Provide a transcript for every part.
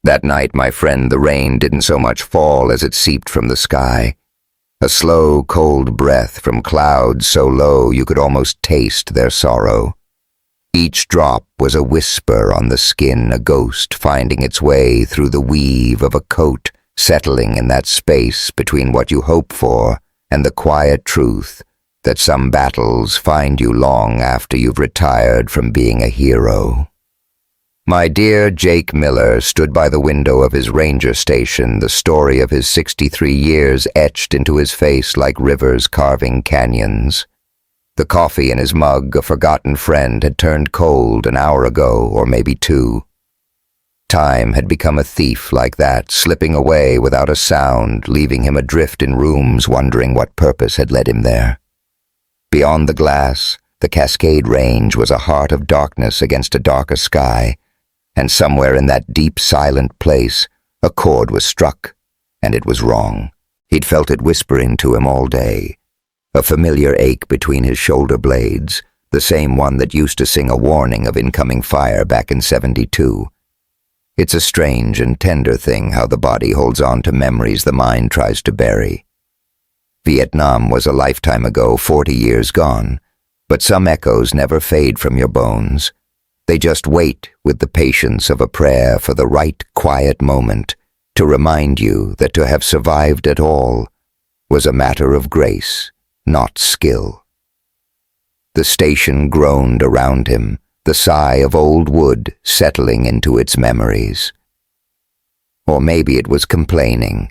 That night, my friend, the rain didn't so much fall as it seeped from the sky. A slow, cold breath from clouds so low you could almost taste their sorrow. Each drop was a whisper on the skin, a ghost finding its way through the weave of a coat, settling in that space between what you hope for and the quiet truth that some battles find you long after you've retired from being a hero. My dear Jake Miller stood by the window of his ranger station, the story of his 63 years etched into his face like rivers carving canyons. The coffee in his mug, a forgotten friend, had turned cold an hour ago, or maybe two. Time had become a thief like that, slipping away without a sound, leaving him adrift in rooms, wondering what purpose had led him there. Beyond the glass, the Cascade Range was a heart of darkness against a darker sky, and somewhere in that deep, silent place, a chord was struck, and it was wrong. He'd felt it whispering to him all day, a familiar ache between his shoulder blades, the same one that used to sing a warning of incoming fire back in '72. It's a strange and tender thing how the body holds on to memories the mind tries to bury. Vietnam was a lifetime ago, 40 years gone, but some echoes never fade from your bones. They just wait with the patience of a prayer for the right quiet moment to remind you that to have survived at all was a matter of grace, not skill. The station groaned around him, the sigh of old wood settling into its memories. Or maybe it was complaining.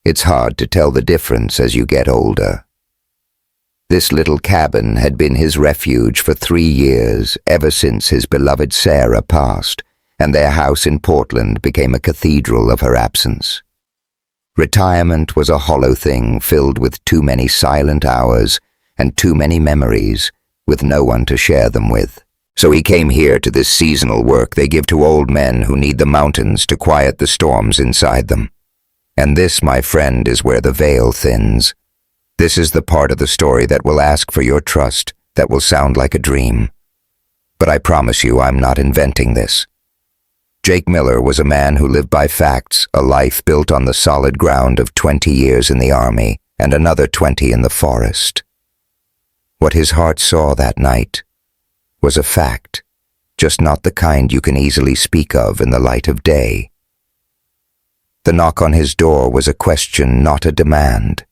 It's hard to tell the difference as you get older. This little cabin had been his refuge for 3 years, ever since his beloved Sarah passed, and their house in Portland became a cathedral of her absence. Retirement was a hollow thing filled with too many silent hours and too many memories, with no one to share them with. So he came here to this seasonal work they give to old men who need the mountains to quiet the storms inside them. And this, my friend, is where the veil thins. This is the part of the story that will ask for your trust, that will sound like a dream. But I promise you I'm not inventing this. Jake Miller was a man who lived by facts, a life built on the solid ground of 20 years in the army and another 20 in the forest. What his heart saw that night was a fact, just not the kind you can easily speak of in the light of day. The knock on his door was a question, not a demand.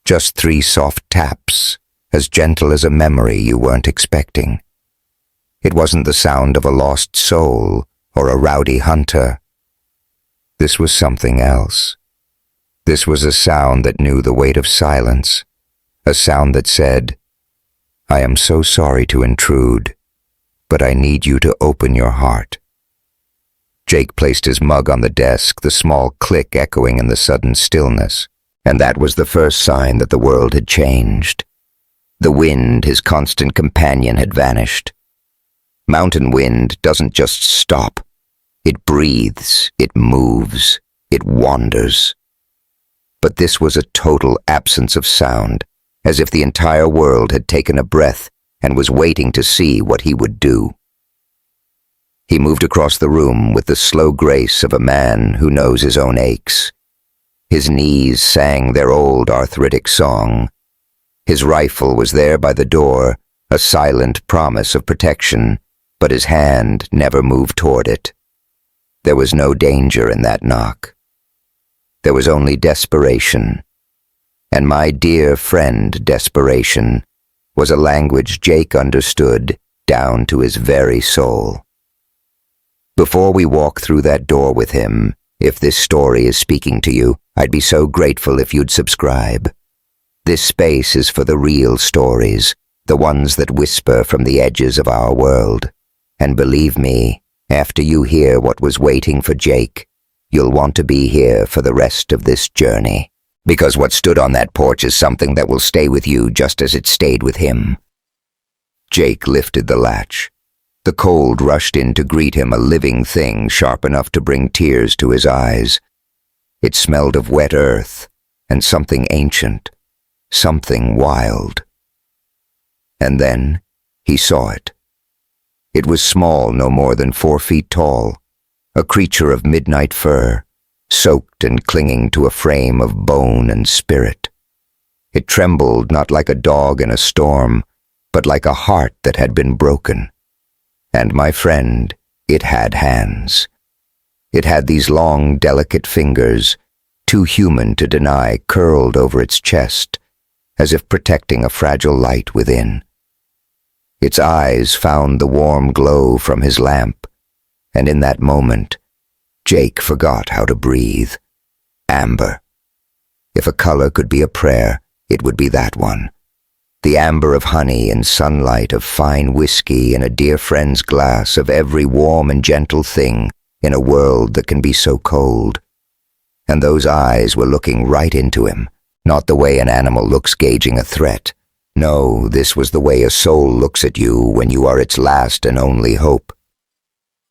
Just 3 soft taps, as gentle as a memory you weren't expecting. It wasn't the sound of a lost soul or a rowdy hunter. This was something else. This was a sound that knew the weight of silence, a sound that said, "I am so sorry to intrude, but I need you to open your heart." Jake placed his mug on the desk, the small click echoing in the sudden stillness. And that was the first sign that the world had changed. The wind, his constant companion, had vanished. Mountain wind doesn't just stop. It breathes, it moves, it wanders. But this was a total absence of sound, as if the entire world had taken a breath and was waiting to see what he would do. He moved across the room with the slow grace of a man who knows his own aches. His knees sang their old arthritic song. His rifle was there by the door, a silent promise of protection, but his hand never moved toward it. There was no danger in that knock. There was only desperation. And my dear friend, desperation was a language Jake understood down to his very soul. Before we walk through that door with him, if this story is speaking to you, I'd be so grateful if you'd subscribe. This space is for the real stories, the ones that whisper from the edges of our world. And believe me, after you hear what was waiting for Jake, you'll want to be here for the rest of this journey. Because what stood on that porch is something that will stay with you just as it stayed with him. Jake lifted the latch. The cold rushed in to greet him, a living thing sharp enough to bring tears to his eyes. It smelled of wet earth and something ancient, something wild. And then he saw it. It was small, no more than 4 feet tall, a creature of midnight fur, soaked and clinging to a frame of bone and spirit. It trembled not like a dog in a storm, but like a heart that had been broken. And my friend, it had hands. It had these long, delicate fingers, too human to deny, curled over its chest, as if protecting a fragile light within. Its eyes found the warm glow from his lamp, and in that moment, Jake forgot how to breathe. Amber. If a color could be a prayer, it would be that one. The amber of honey and sunlight, of fine whiskey and a dear friend's glass, of every warm and gentle thing in a world that can be so cold. And those eyes were looking right into him, not the way an animal looks gauging a threat. No, this was the way a soul looks at you when you are its last and only hope.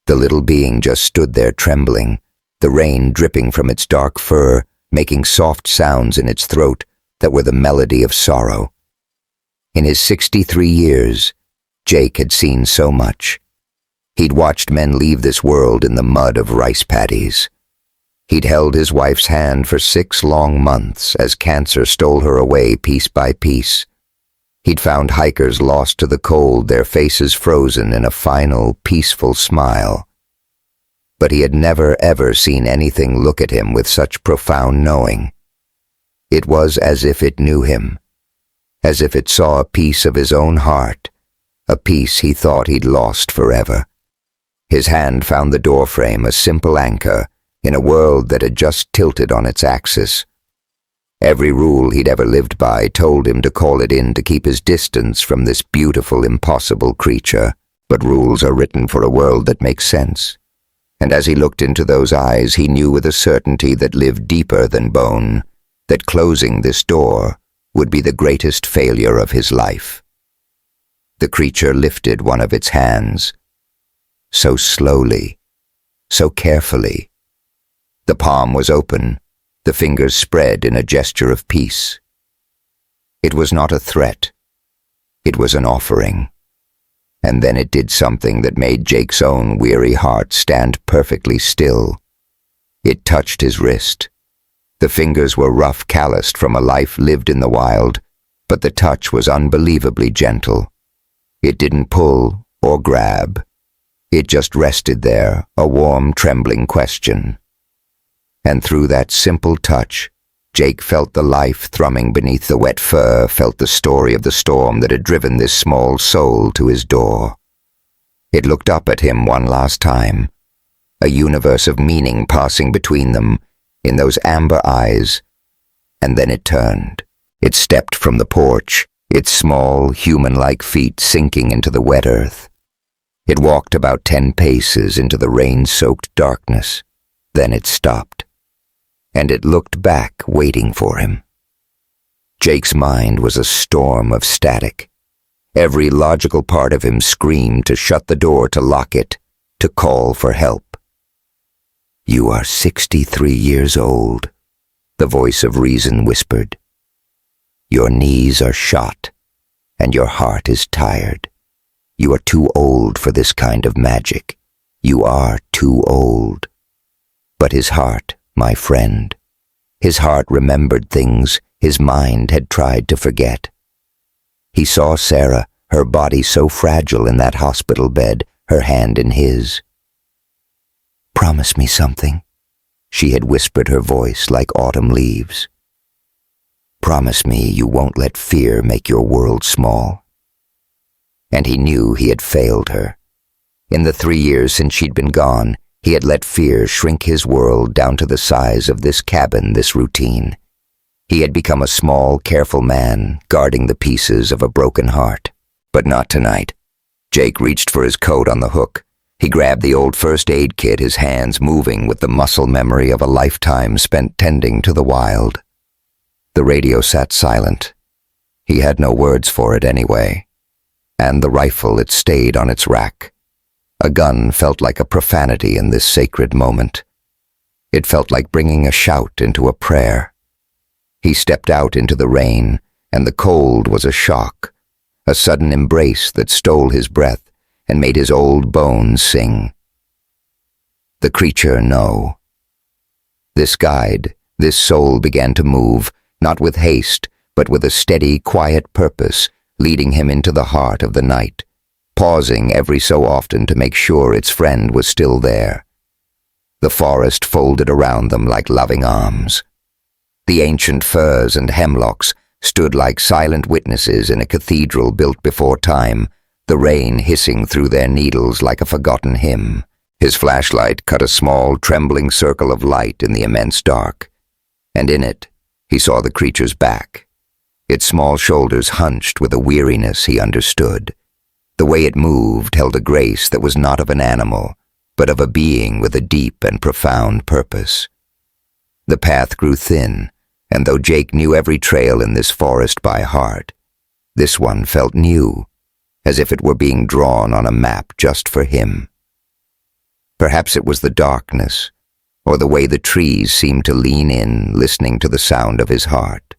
The little being just stood there trembling, the rain dripping from its dark fur, making soft sounds in its throat that were the melody of sorrow. In his 63 years, Jake had seen so much. He'd watched men leave this world in the mud of rice paddies. He'd held his wife's hand for 6 long months as cancer stole her away piece by piece. He'd found hikers lost to the cold, their faces frozen in a final, peaceful smile. But he had never ever seen anything look at him with such profound knowing. It was as if it knew him, as if it saw a piece of his own heart, a piece he thought he'd lost forever. His hand found the doorframe, a simple anchor, in a world that had just tilted on its axis. Every rule he'd ever lived by told him to call it in to keep his distance from this beautiful, impossible creature, but rules are written for a world that makes sense. And as he looked into those eyes, he knew with a certainty that lived deeper than bone, that closing this door would be the greatest failure of his life. The creature lifted one of its hands, so slowly, so carefully. The palm was open, the fingers spread in a gesture of peace. It was not a threat. It was an offering. And then it did something that made Jake's own weary heart stand perfectly still. It touched his wrist. The fingers were rough, calloused from a life lived in the wild, but the touch was unbelievably gentle. It didn't pull or grab. It just rested there, a warm, trembling question. And through that simple touch, Jake felt the life thrumming beneath the wet fur, felt the story of the storm that had driven this small soul to his door. It looked up at him one last time, a universe of meaning passing between them, in those amber eyes, and then it turned. It stepped from the porch, its small, human-like feet sinking into the wet earth. It walked about 10 paces into the rain-soaked darkness. Then it stopped. And it looked back, waiting for him. Jake's mind was a storm of static. Every logical part of him screamed to shut the door, to lock it, to call for help. "You are 63 years old," the voice of reason whispered. "Your knees are shot, and your heart is tired. You are too old for this kind of magic. You are too old." But his heart, my friend, his heart remembered things his mind had tried to forget. He saw Sarah, her body so fragile in that hospital bed, her hand in his. "Promise me something," she had whispered, her voice like autumn leaves. "Promise me you won't let fear make your world small." And he knew he had failed her. In the 3 years since she'd been gone, he had let fear shrink his world down to the size of this cabin, this routine. He had become a small, careful man, guarding the pieces of a broken heart. But not tonight. Jake reached for his coat on the hook. He grabbed the old first aid kit, his hands moving with the muscle memory of a lifetime spent tending to the wild. The radio sat silent. He had no words for it anyway. And the rifle, it stayed on its rack. A gun felt like a profanity in this sacred moment. It felt like bringing a shout into a prayer. He stepped out into the rain, and the cold was a shock, a sudden embrace that stole his breath and made his old bones sing. The creature, no. This guide, this soul began to move, not with haste, but with a steady, quiet purpose, leading him into the heart of the night, pausing every so often to make sure its friend was still there. The forest folded around them like loving arms. The ancient firs and hemlocks stood like silent witnesses in a cathedral built before time, the rain hissing through their needles like a forgotten hymn. His flashlight cut a small, trembling circle of light in the immense dark, and in it he saw the creature's back, its small shoulders hunched with a weariness he understood. The way it moved held a grace that was not of an animal, but of a being with a deep and profound purpose. The path grew thin, and though Jake knew every trail in this forest by heart, this one felt new, as if it were being drawn on a map just for him. Perhaps it was the darkness, or the way the trees seemed to lean in, listening to the sound of his heart.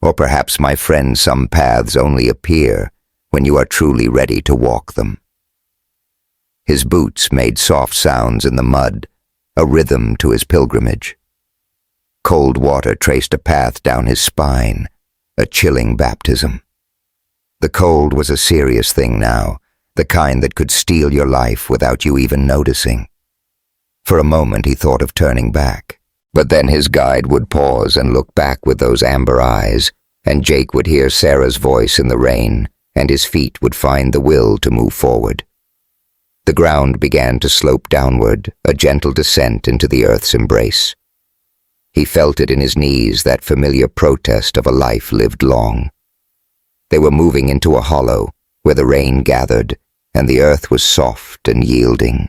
Or perhaps, my friend, some paths only appear when you are truly ready to walk them. His boots made soft sounds in the mud, a rhythm to his pilgrimage. Cold water traced a path down his spine, a chilling baptism. The cold was a serious thing now, the kind that could steal your life without you even noticing. For a moment he thought of turning back, but then his guide would pause and look back with those amber eyes, and Jake would hear Sarah's voice in the rain, and his feet would find the will to move forward. The ground began to slope downward, a gentle descent into the earth's embrace. He felt it in his knees, that familiar protest of a life lived long. They were moving into a hollow where the rain gathered, and the earth was soft and yielding.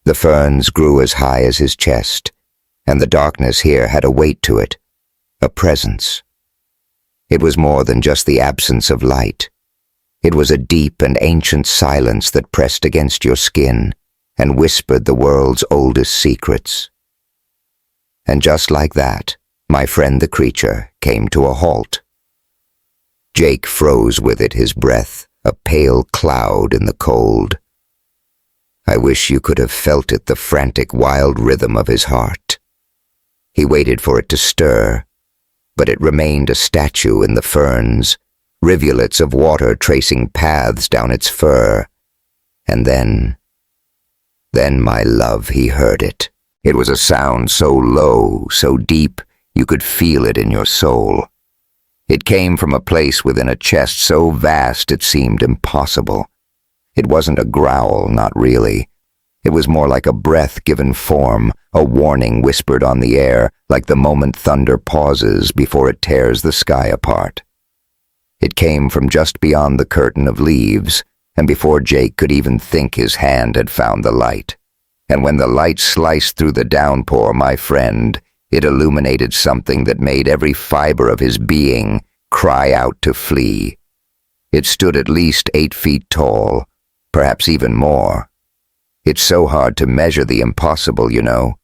The ferns grew as high as his chest, and the darkness here had a weight to it, a presence. It was more than just the absence of light. It was a deep and ancient silence that pressed against your skin and whispered the world's oldest secrets. And just like that, my friend the creature came to a halt. Jake froze with it, his breath a pale cloud in the cold. I wish you could have felt it, the frantic, wild rhythm of his heart. He waited for it to stir, but it remained a statue in the ferns, rivulets of water tracing paths down its fur. And then, my love, he heard it. It was a sound so low, so deep, you could feel it in your soul. It came from a place within a chest so vast it seemed impossible. It wasn't a growl, not really. It was more like a breath given form, a warning whispered on the air, like the moment thunder pauses before it tears the sky apart. It came from just beyond the curtain of leaves, and before Jake could even think, his hand had found the light. And when the light sliced through the downpour, my friend, it illuminated something that made every fiber of his being cry out to flee. It stood at least 8 feet tall, perhaps even more. It's so hard to measure the impossible, you know.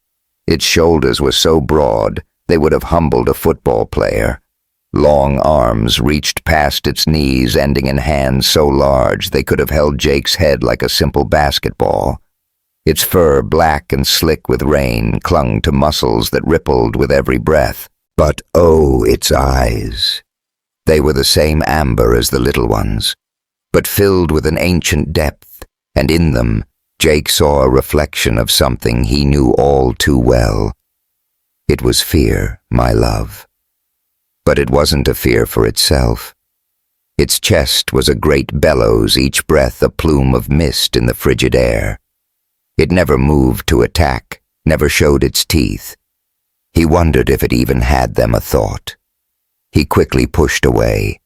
Its shoulders were so broad, they would have humbled a football player. Long arms reached past its knees, ending in hands so large they could have held Jake's head like a simple basketball. Its fur, black and slick with rain, clung to muscles that rippled with every breath. But oh, its eyes! They were the same amber as the little ones, but filled with an ancient depth, and in them Jake saw a reflection of something he knew all too well. It was fear, my love. But it wasn't a fear for itself. Its chest was a great bellows, each breath a plume of mist in the frigid air. It never moved to attack, never showed its teeth. He wondered if it even had them a thought. He quickly pushed away.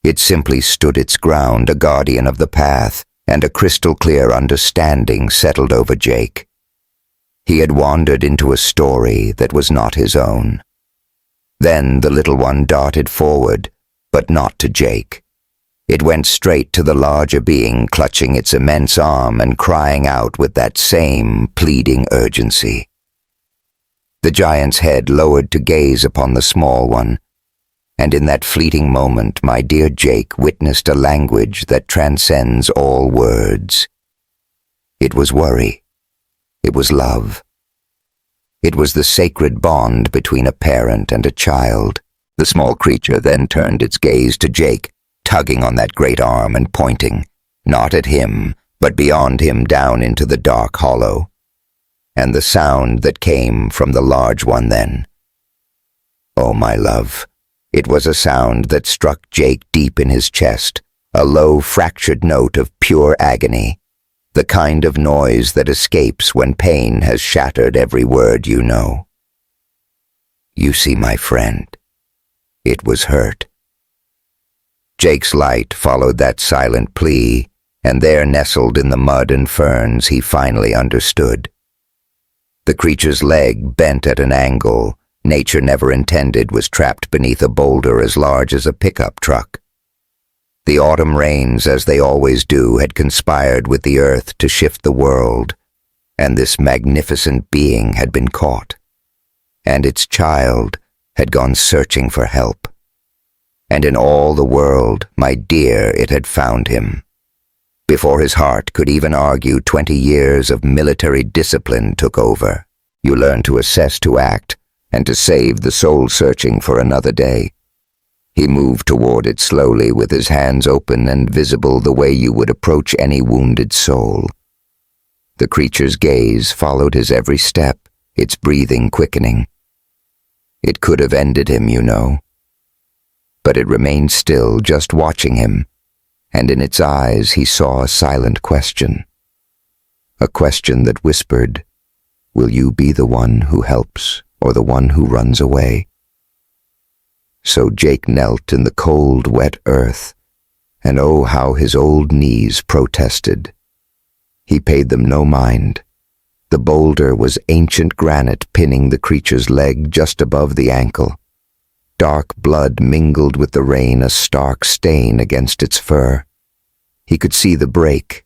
It simply stood its ground, a guardian of the path, and a crystal-clear understanding settled over Jake. He had wandered into a story that was not his own. Then the little one darted forward, but not to Jake. It went straight to the larger being, clutching its immense arm and crying out with that same pleading urgency. The giant's head lowered to gaze upon the small one, and in that fleeting moment my dear Jake witnessed a language that transcends all words. It was worry. It was love. It was the sacred bond between a parent and a child. The small creature then turned its gaze to Jake, tugging on that great arm and pointing, not at him, but beyond him down into the dark hollow. And the sound that came from the large one then. Oh, my love, it was a sound that struck Jake deep in his chest, a low, fractured note of pure agony, the kind of noise that escapes when pain has shattered every word you know. You see, my friend, it was hurt. Jake's light followed that silent plea, and there nestled in the mud and ferns he finally understood. The creature's leg, bent at an angle nature never intended, was trapped beneath a boulder as large as a pickup truck. The autumn rains, as they always do, had conspired with the earth to shift the world, and this magnificent being had been caught, and its child had gone searching for help. And in all the world, my dear, it had found him. Before his heart could even argue, 20 years of military discipline took over. You learn to assess, to act, and to save the soul searching for another day. He moved toward it slowly, with his hands open and visible the way you would approach any wounded soul. The creature's gaze followed his every step, its breathing quickening. It could have ended him, you know. But it remained still, just watching him, and in its eyes he saw a silent question. A question that whispered, "Will you be the one who helps, or the one who runs away?" So Jake knelt in the cold, wet earth, and oh, how his old knees protested. He paid them no mind. The boulder was ancient granite pinning the creature's leg just above the ankle. Dark blood mingled with the rain, a stark stain against its fur. He could see the break,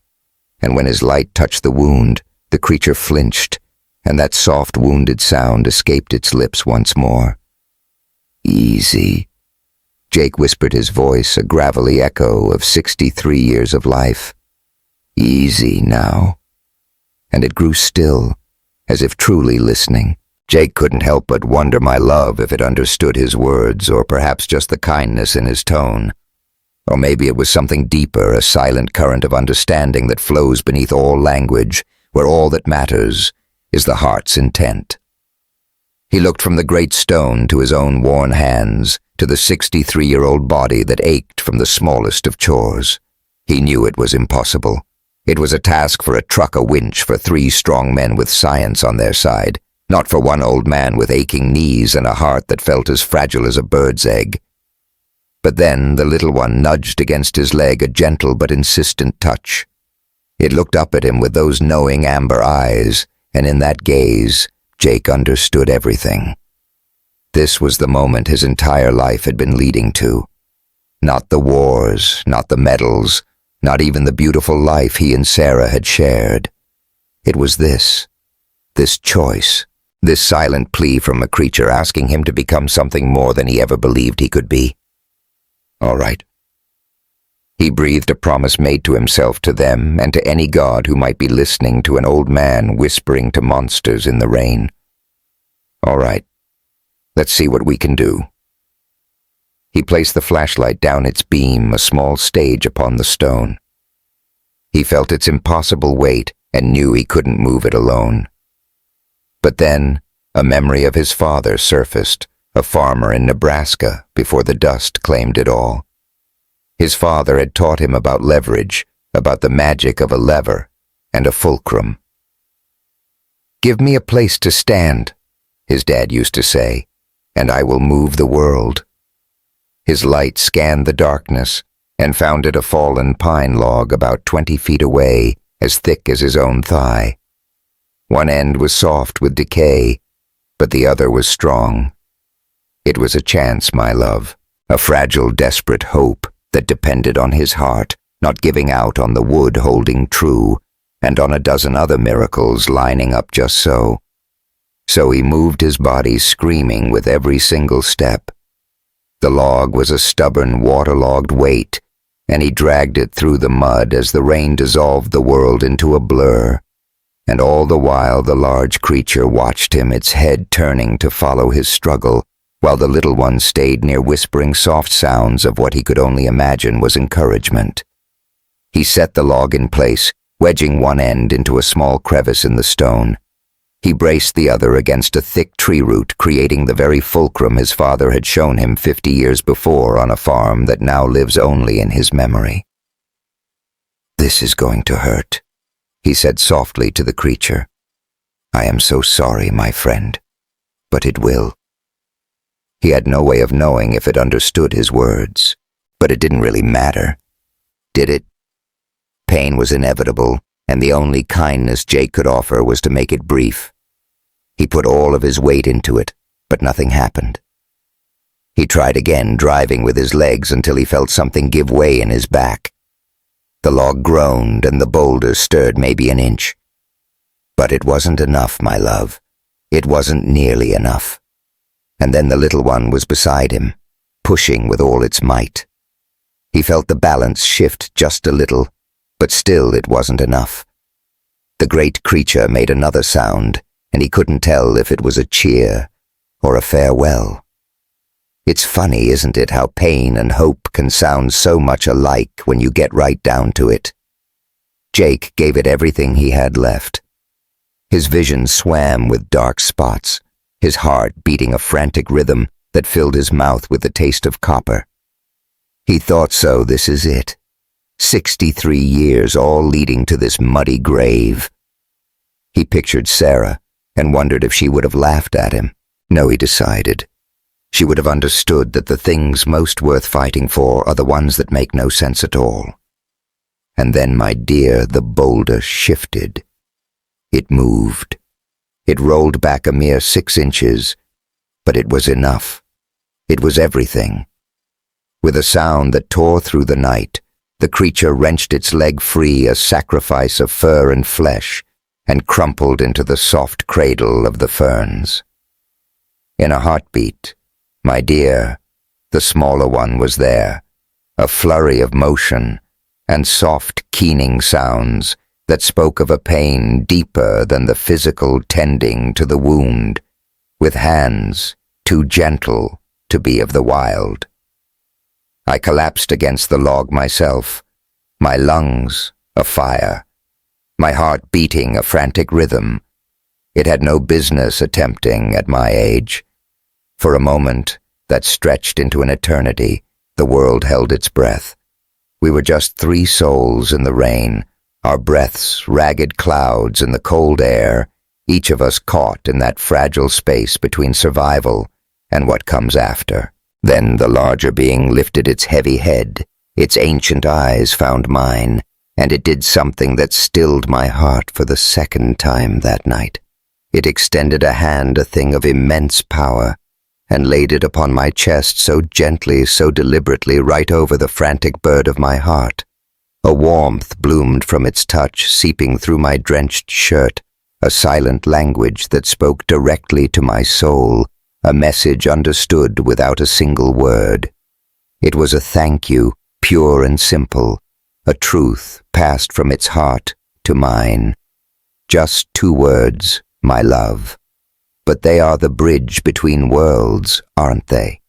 and when his light touched the wound, the creature flinched, and that soft wounded sound escaped its lips once more. Easy. Jake whispered, his voice a gravelly echo of 63 years of life. Easy now. And it grew still, as if truly listening. Jake couldn't help but wonder, my love, if it understood his words, or perhaps just the kindness in his tone. Or maybe it was something deeper, a silent current of understanding that flows beneath all language, where all that matters is the heart's intent. He looked from the great stone to his own worn hands, to the 63-year-old body that ached from the smallest of chores. He knew it was impossible. It was a task for a truck, a winch for 3 strong men with science on their side, not for one old man with aching knees and a heart that felt as fragile as a bird's egg. But then the little one nudged against his leg, a gentle but insistent touch. It looked up at him with those knowing amber eyes, and in that gaze, Jake understood everything. This was the moment his entire life had been leading to. Not the wars, not the medals, not even the beautiful life he and Sarah had shared. It was this choice, this silent plea from a creature asking him to become something more than he ever believed he could be. All right. He breathed a promise made to himself, to them, and to any god who might be listening to an old man whispering to monsters in the rain. All right. Let's see what we can do. He placed the flashlight down its beam, a small stage upon the stone. He felt its impossible weight and knew he couldn't move it alone. But then, a memory of his father surfaced, a farmer in Nebraska, before the dust claimed it all. His father had taught him about leverage, about the magic of a lever and a fulcrum. "Give me a place to stand," his dad used to say, "and I will move the world." His light scanned the darkness and found it a fallen pine log about 20 feet away, as thick as his own thigh. One end was soft with decay, but the other was strong. It was a chance, my love, a fragile, desperate hope that depended on his heart, not giving out, on the wood holding true, and on a dozen other miracles lining up just so. So he moved his body, screaming with every single step. The log was a stubborn, waterlogged weight, and he dragged it through the mud as the rain dissolved the world into a blur. And all the while the large creature watched him, its head turning to follow his struggle, while the little one stayed near, whispering soft sounds of what he could only imagine was encouragement. He set the log in place, wedging one end into a small crevice in the stone. He braced the other against a thick tree root, creating the very fulcrum his father had shown him 50 years before on a farm that now lives only in his memory. "This is going to hurt," he said softly to the creature. "I am so sorry, my friend, but it will." He had no way of knowing if it understood his words, but it didn't really matter, did it? Pain was inevitable, and the only kindness Jake could offer was to make it brief. He put all of his weight into it, but nothing happened. He tried again, driving with his legs until he felt something give way in his back. The log groaned and the boulder stirred maybe an inch. But it wasn't enough, my love. It wasn't nearly enough. And then the little one was beside him, pushing with all its might. He felt the balance shift just a little, but still it wasn't enough. The great creature made another sound, and he couldn't tell if it was a cheer or a farewell. It's funny, isn't it, how pain and hope can sound so much alike when you get right down to it. Jake gave it everything he had left. His vision swam with dark spots, his heart beating a frantic rhythm that filled his mouth with the taste of copper. He thought, so this is it. 63 years, all leading to this muddy grave. He pictured Sarah and wondered if she would have laughed at him. No, he decided. She would have understood that the things most worth fighting for are the ones that make no sense at all. And then, my dear, the boulder shifted. It moved. It rolled back a mere 6 inches, but it was enough. It was everything. With a sound that tore through the night, the creature wrenched its leg free, a sacrifice of fur and flesh, and crumpled into the soft cradle of the ferns. In a heartbeat, my dear, the smaller one was there, a flurry of motion and soft, keening sounds that spoke of a pain deeper than the physical tending to the wound, with hands too gentle to be of the wild. I collapsed against the log myself, my lungs afire, my heart beating a frantic rhythm. It had no business attempting at my age. For a moment that stretched into an eternity, the world held its breath. We were just 3 souls in the rain, our breaths ragged clouds in the cold air, each of us caught in that fragile space between survival and what comes after. Then the larger being lifted its heavy head, its ancient eyes found mine, and it did something that stilled my heart for the second time that night. It extended a hand, a thing of immense power, and laid it upon my chest so gently, so deliberately, right over the frantic bird of my heart. A warmth bloomed from its touch, seeping through my drenched shirt, a silent language that spoke directly to my soul, a message understood without a single word. It was a thank you, pure and simple, a truth passed from its heart to mine. Just 2 words, my love. But they are the bridge between worlds, aren't they?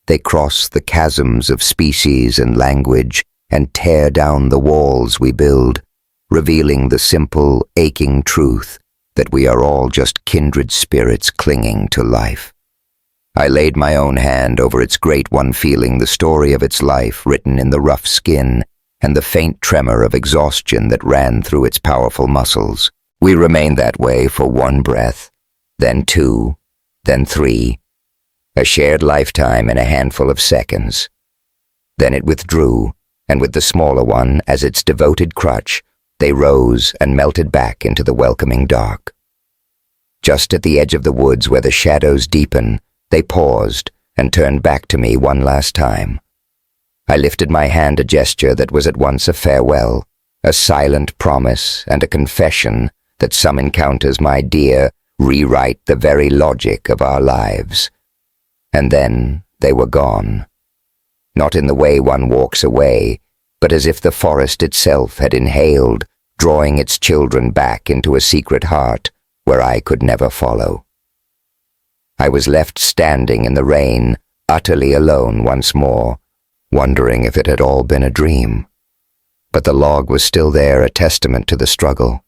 They cross the chasms of species and language and tear down the walls we build, revealing the simple, aching truth that we are all just kindred spirits clinging to life. I laid my own hand over its great one, feeling the story of its life written in the rough skin and the faint tremor of exhaustion that ran through its powerful muscles. We remained that way for 1 breath, then 2, then 3, a shared lifetime in a handful of seconds. Then it withdrew, and with the smaller one as its devoted crutch, they rose and melted back into the welcoming dark. Just at the edge of the woods where the shadows deepen, they paused and turned back to me one last time. I lifted my hand, a gesture that was at once a farewell, a silent promise and a confession that some encounters, my dear, rewrite the very logic of our lives. And then they were gone. Not in the way one walks away, but as if the forest itself had inhaled, drawing its children back into a secret heart where I could never follow. I was left standing in the rain, utterly alone once more, wondering if it had all been a dream. But the log was still there, a testament to the struggle.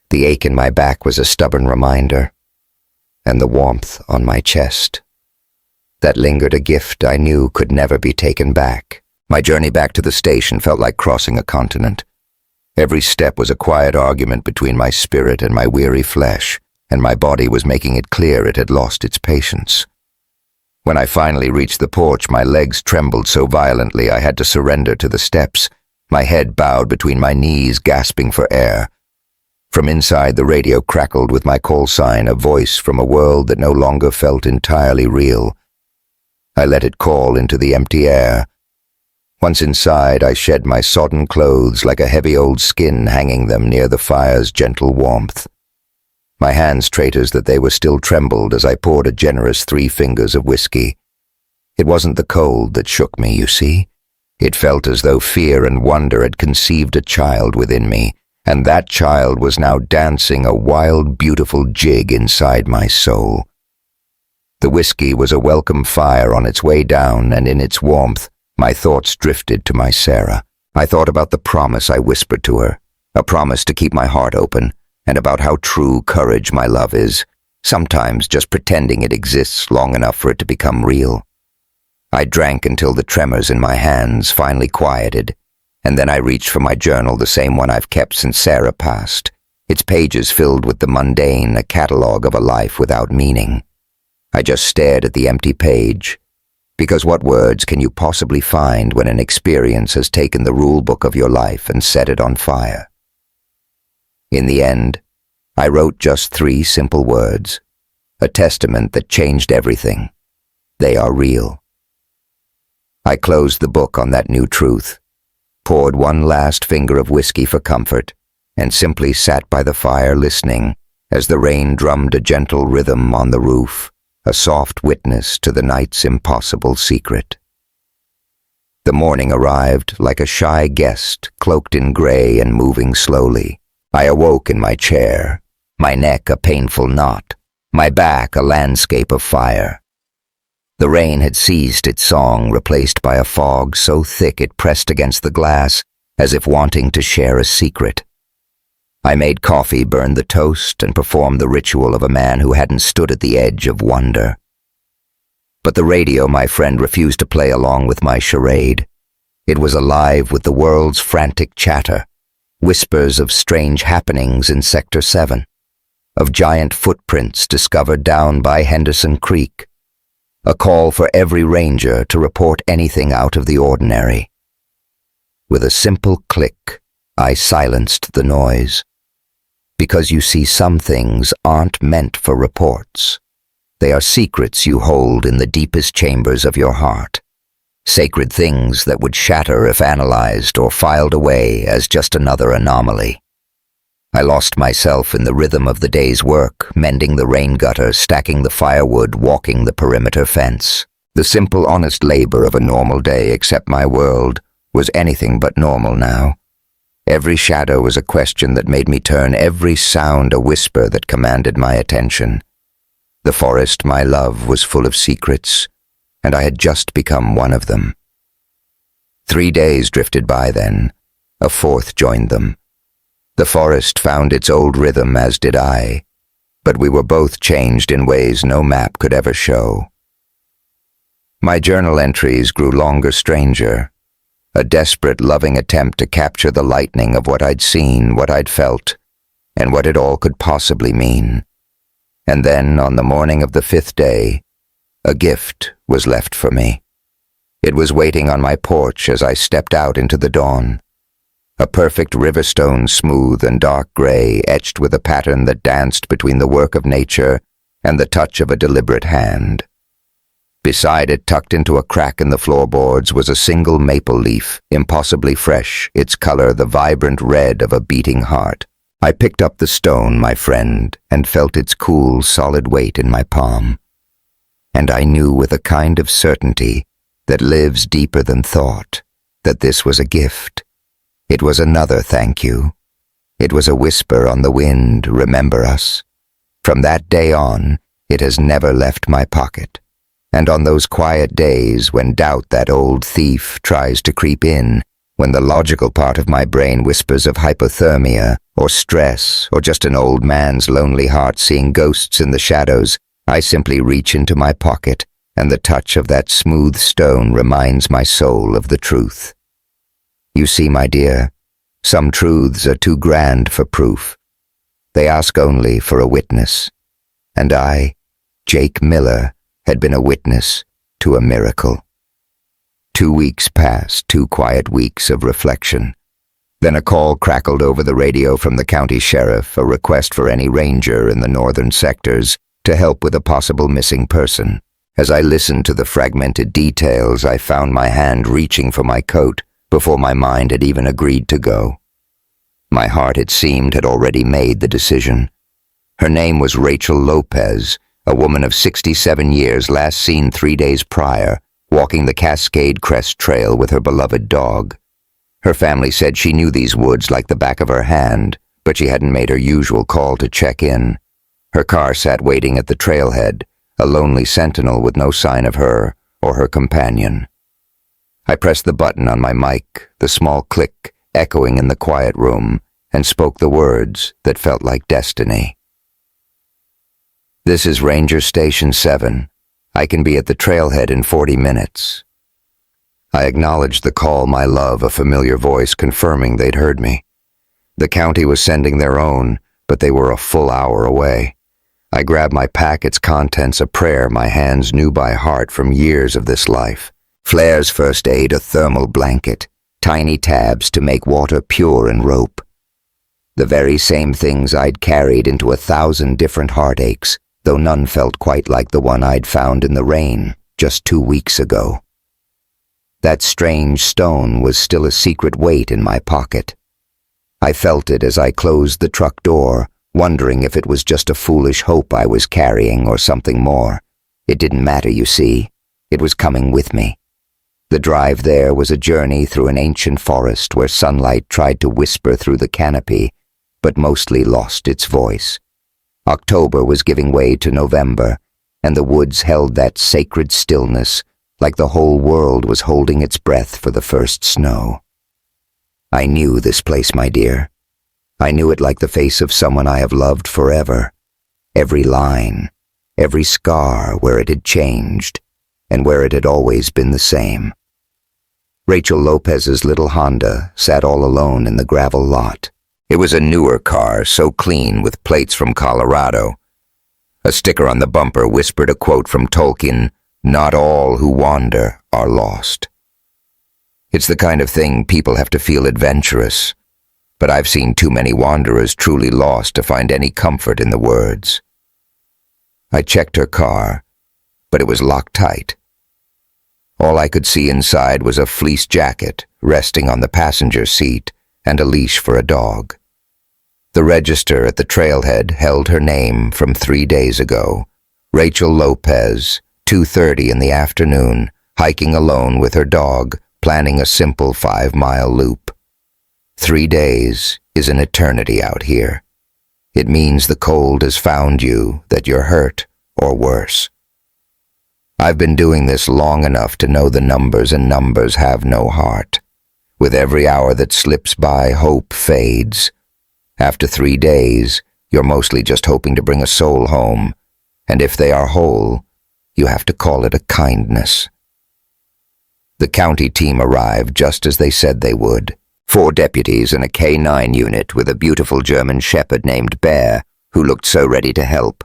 The ache in my back was a stubborn reminder, and the warmth on my chest that lingered, a gift I knew could never be taken back. My journey back to the station felt like crossing a continent. Every step was a quiet argument between my spirit and my weary flesh, and my body was making it clear it had lost its patience. When I finally reached the porch, my legs trembled so violently I had to surrender to the steps, my head bowed between my knees, gasping for air. From inside, the radio crackled with my call sign, a voice from a world that no longer felt entirely real. I let it call into the empty air. Once inside, I shed my sodden clothes like a heavy old skin, hanging them near the fire's gentle warmth. My hands, traitors that they were, still trembled as I poured a generous 3 fingers of whiskey. It wasn't the cold that shook me, you see. It felt as though fear and wonder had conceived a child within me, and that child was now dancing a wild, beautiful jig inside my soul. The whiskey was a welcome fire on its way down, and in its warmth, my thoughts drifted to my Sarah. I thought about the promise I whispered to her, a promise to keep my heart open, and about how true courage my love is, sometimes just pretending it exists long enough for it to become real. I drank until the tremors in my hands finally quieted, and then I reached for my journal, the same one I've kept since Sarah passed, its pages filled with the mundane, a catalogue of a life without meaning. I just stared at the empty page, because what words can you possibly find when an experience has taken the rule book of your life and set it on fire? In the end, I wrote just 3 simple words, a testament that changed everything. They are real. I closed the book on that new truth, poured one last finger of whiskey for comfort, and simply sat by the fire listening as the rain drummed a gentle rhythm on the roof, a soft witness to the night's impossible secret. The morning arrived like a shy guest, cloaked in gray and moving slowly. I awoke in my chair, my neck a painful knot, my back a landscape of fire. The rain had ceased its song, replaced by a fog so thick it pressed against the glass, as if wanting to share a secret. I made coffee, burned the toast, and performed the ritual of a man who hadn't stood at the edge of wonder. But the radio, my friend, refused to play along with my charade. It was alive with the world's frantic chatter, whispers of strange happenings in Sector 7, of giant footprints discovered down by Henderson Creek, a call for every ranger to report anything out of the ordinary. With a simple click, I silenced the noise. Because you see, some things aren't meant for reports. They are secrets you hold in the deepest chambers of your heart. Sacred things that would shatter if analyzed or filed away as just another anomaly. I lost myself in the rhythm of the day's work, mending the rain gutter, stacking the firewood, walking the perimeter fence. The simple, honest labor of a normal day, except my world was anything but normal now. Every shadow was a question that made me turn, every sound a whisper that commanded my attention. The forest, my love, was full of secrets, and I had just become one of them. 3 days drifted by then. A 4th joined them. The forest found its old rhythm, as did I, but we were both changed in ways no map could ever show. My journal entries grew longer, stranger, a desperate, loving attempt to capture the lightning of what I'd seen, what I'd felt, and what it all could possibly mean. And then, on the morning of the 5th day, a gift was left for me. It was waiting on my porch as I stepped out into the dawn. A perfect riverstone, smooth and dark gray, etched with a pattern that danced between the work of nature and the touch of a deliberate hand. Beside it, tucked into a crack in the floorboards, was a single maple leaf, impossibly fresh, its color the vibrant red of a beating heart. I picked up the stone, my friend, and felt its cool, solid weight in my palm. And I knew with a kind of certainty that lives deeper than thought that this was a gift. It was another thank you. It was a whisper on the wind, remember us. From that day on, it has never left my pocket. And on those quiet days when doubt, that old thief, tries to creep in, when the logical part of my brain whispers of hypothermia, or stress, or just an old man's lonely heart seeing ghosts in the shadows, I simply reach into my pocket, and the touch of that smooth stone reminds my soul of the truth. You see, my dear, some truths are too grand for proof. They ask only for a witness. And I, Jake Miller, had been a witness to a miracle. 2 weeks passed, 2 quiet weeks of reflection. Then a call crackled over the radio from the county sheriff, a request for any ranger in the northern sectors to help with a possible missing person. As I listened to the fragmented details, I found my hand reaching for my coat before my mind had even agreed to go. My heart, it seemed, had already made the decision. Her name was Rachel Lopez, a woman of 67 years, last seen 3 days prior, walking the Cascade Crest Trail with her beloved dog. Her family said she knew these woods like the back of her hand, but she hadn't made her usual call to check in. Her car sat waiting at the trailhead, a lonely sentinel with no sign of her or her companion. I pressed the button on my mic, the small click echoing in the quiet room, and spoke the words that felt like destiny. This is Ranger Station 7. I can be at the trailhead in 40 minutes. I acknowledged the call, my love, a familiar voice confirming they'd heard me. The county was sending their own, but they were a full hour away. I grabbed my pack, its contents, a prayer my hands knew by heart from years of this life. Flares first aid, a thermal blanket, tiny tabs to make water pure, and rope. The very same things I'd carried into 1,000 different heartaches, though none felt quite like the one I'd found in the rain just 2 weeks ago. That strange stone was still a secret weight in my pocket. I felt it as I closed the truck door, wondering if it was just a foolish hope I was carrying or something more. It didn't matter, you see. It was coming with me. The drive there was a journey through an ancient forest where sunlight tried to whisper through the canopy, but mostly lost its voice. October was giving way to November, and the woods held that sacred stillness, like the whole world was holding its breath for the first snow. I knew this place, my dear. I knew it like the face of someone I have loved forever. Every line, every scar where it had changed, and where it had always been the same. Rachel Lopez's little Honda sat all alone in the gravel lot. It was a newer car, so clean, with plates from Colorado. A sticker on the bumper whispered a quote from Tolkien, "Not all who wander are lost." It's the kind of thing people have to feel adventurous, but I've seen too many wanderers truly lost to find any comfort in the words. I checked her car, but it was locked tight. All I could see inside was a fleece jacket resting on the passenger seat and a leash for a dog. The register at the trailhead held her name from 3 days ago, Rachel Lopez, 2:30 in the afternoon, hiking alone with her dog, planning a simple 5-mile loop. 3 days is an eternity out here. It means the cold has found you, that you're hurt, or worse. I've been doing this long enough to know the numbers, and numbers have no heart. With every hour that slips by, hope fades. After 3 days, you're mostly just hoping to bring a soul home, and if they are whole, you have to call it a kindness. The county team arrived just as they said they would. 4 deputies and a K9 unit with a beautiful German shepherd named Bear, who looked so ready to help.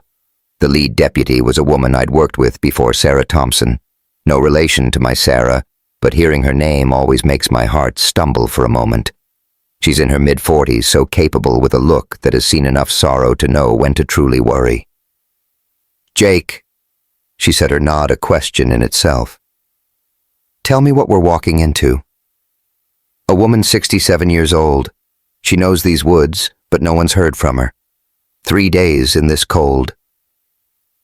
The lead deputy was a woman I'd worked with before, Sarah Thompson. No relation to my Sarah, but hearing her name always makes my heart stumble for a moment. She's in her mid-40s, so capable, with a look that has seen enough sorrow to know when to truly worry. "Jake," she said, her nod a question in itself. "Tell me what we're walking into." A woman 67 years old. She knows these woods, but no one's heard from her. 3 days in this cold.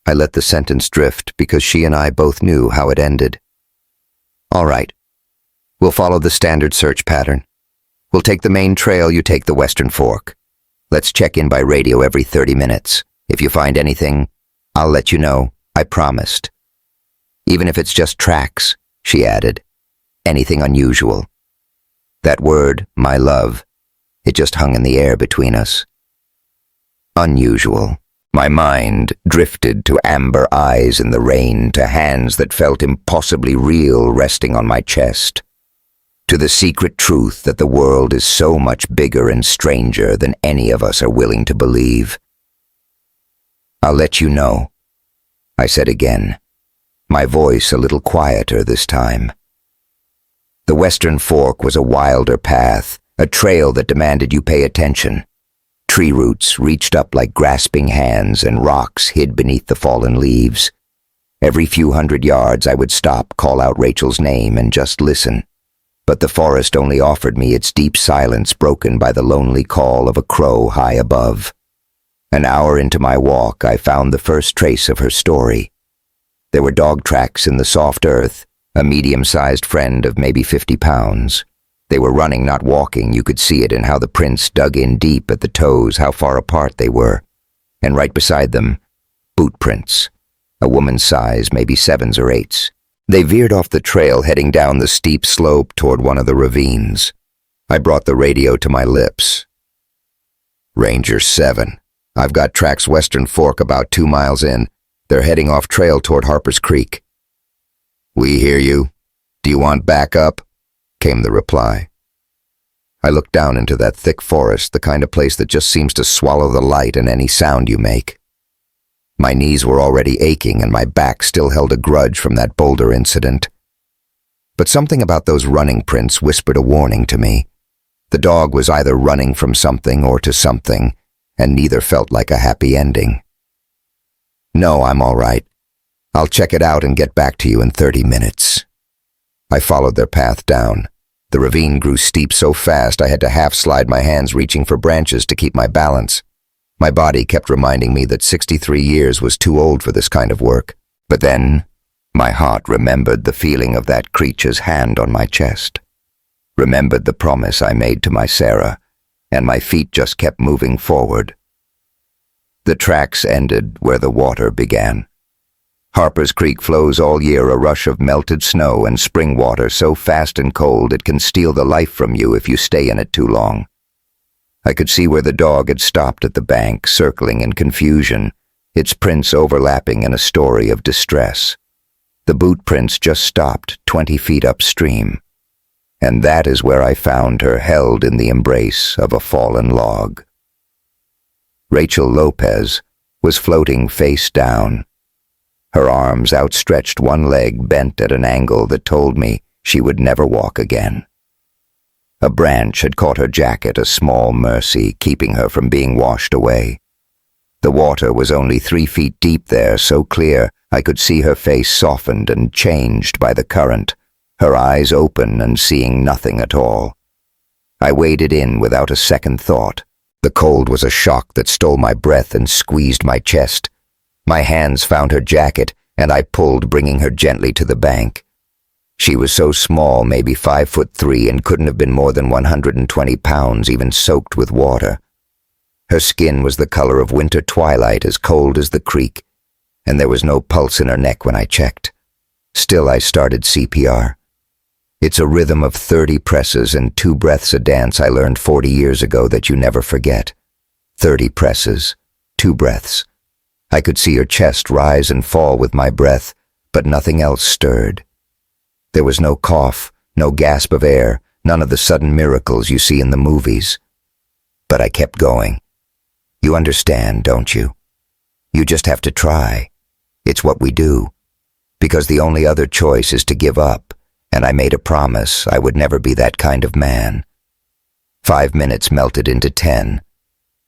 I let the sentence drift because she and I both knew how it ended. "All right. We'll follow the standard search pattern. We'll take the main trail, you take the Western Fork. Let's check in by radio every 30 minutes. If you find anything, I'll let you know, I promised. Even if it's just tracks, she added. Anything unusual. That word, my love, it just hung in the air between us. Unusual. My mind drifted to amber eyes in the rain, to hands that felt impossibly real resting on my chest, to the secret truth that the world is so much bigger and stranger than any of us are willing to believe. I'll let you know, I said again, my voice a little quieter this time. The Western Fork was a wilder path, a trail that demanded you pay attention. Tree roots reached up like grasping hands and rocks hid beneath the fallen leaves. Every few hundred yards I would stop, call out Rachel's name, and just listen. But the forest only offered me its deep silence broken by the lonely call of a crow high above. An hour into my walk, I found the first trace of her story. There were dog tracks in the soft earth, a medium-sized friend of maybe 50 pounds. They were running, not walking. You could see it in how the prints dug in deep at the toes, how far apart they were. And right beside them, boot prints, a woman's size, maybe 7s or 8s. They veered off the trail, heading down the steep slope toward one of the ravines. I brought the radio to my lips. Ranger 7. I've got tracks Western Fork about 2 miles in. They're heading off trail toward Harper's Creek. We hear you. Do you want backup? Came the reply. I looked down into that thick forest, the kind of place that just seems to swallow the light and any sound you make. My knees were already aching and my back still held a grudge from that boulder incident. But something about those running prints whispered a warning to me. The dog was either running from something or to something, and neither felt like a happy ending. No, I'm all right. I'll check it out and get back to you in 30 minutes. I followed their path down. The ravine grew steep so fast I had to half-slide my hands reaching for branches to keep my balance. My body kept reminding me that 63 years was too old for this kind of work. But then, my heart remembered the feeling of that creature's hand on my chest. Remembered the promise I made to my Sarah, and my feet just kept moving forward. The tracks ended where the water began. Harper's Creek flows all year, a rush of melted snow and spring water so fast and cold it can steal the life from you if you stay in it too long. I could see where the dog had stopped at the bank, circling in confusion, its prints overlapping in a story of distress. The boot prints just stopped 20 feet upstream. And that is where I found her, held in the embrace of a fallen log. Rachel Lopez was floating face down, her arms outstretched, one leg bent at an angle that told me she would never walk again. A branch had caught her jacket, a small mercy, keeping her from being washed away. The water was only 3 feet deep there, so clear I could see her face softened and changed by the current, her eyes open and seeing nothing at all. I waded in without a second thought. The cold was a shock that stole my breath and squeezed my chest. My hands found her jacket, and I pulled, bringing her gently to the bank. She was so small, maybe 5'3", and couldn't have been more than 120 pounds, even soaked with water. Her skin was the color of winter twilight, as cold as the creek, and there was no pulse in her neck when I checked. Still, I started CPR. It's a rhythm of 30 presses and 2 breaths, a dance I learned 40 years ago that you never forget. 30 presses, 2 breaths. I could see her chest rise and fall with my breath, but nothing else stirred. There was no cough, no gasp of air, none of the sudden miracles you see in the movies. But I kept going. You understand, don't you? You just have to try. It's what we do. Because the only other choice is to give up, and I made a promise I would never be that kind of man. 5 minutes melted into 10.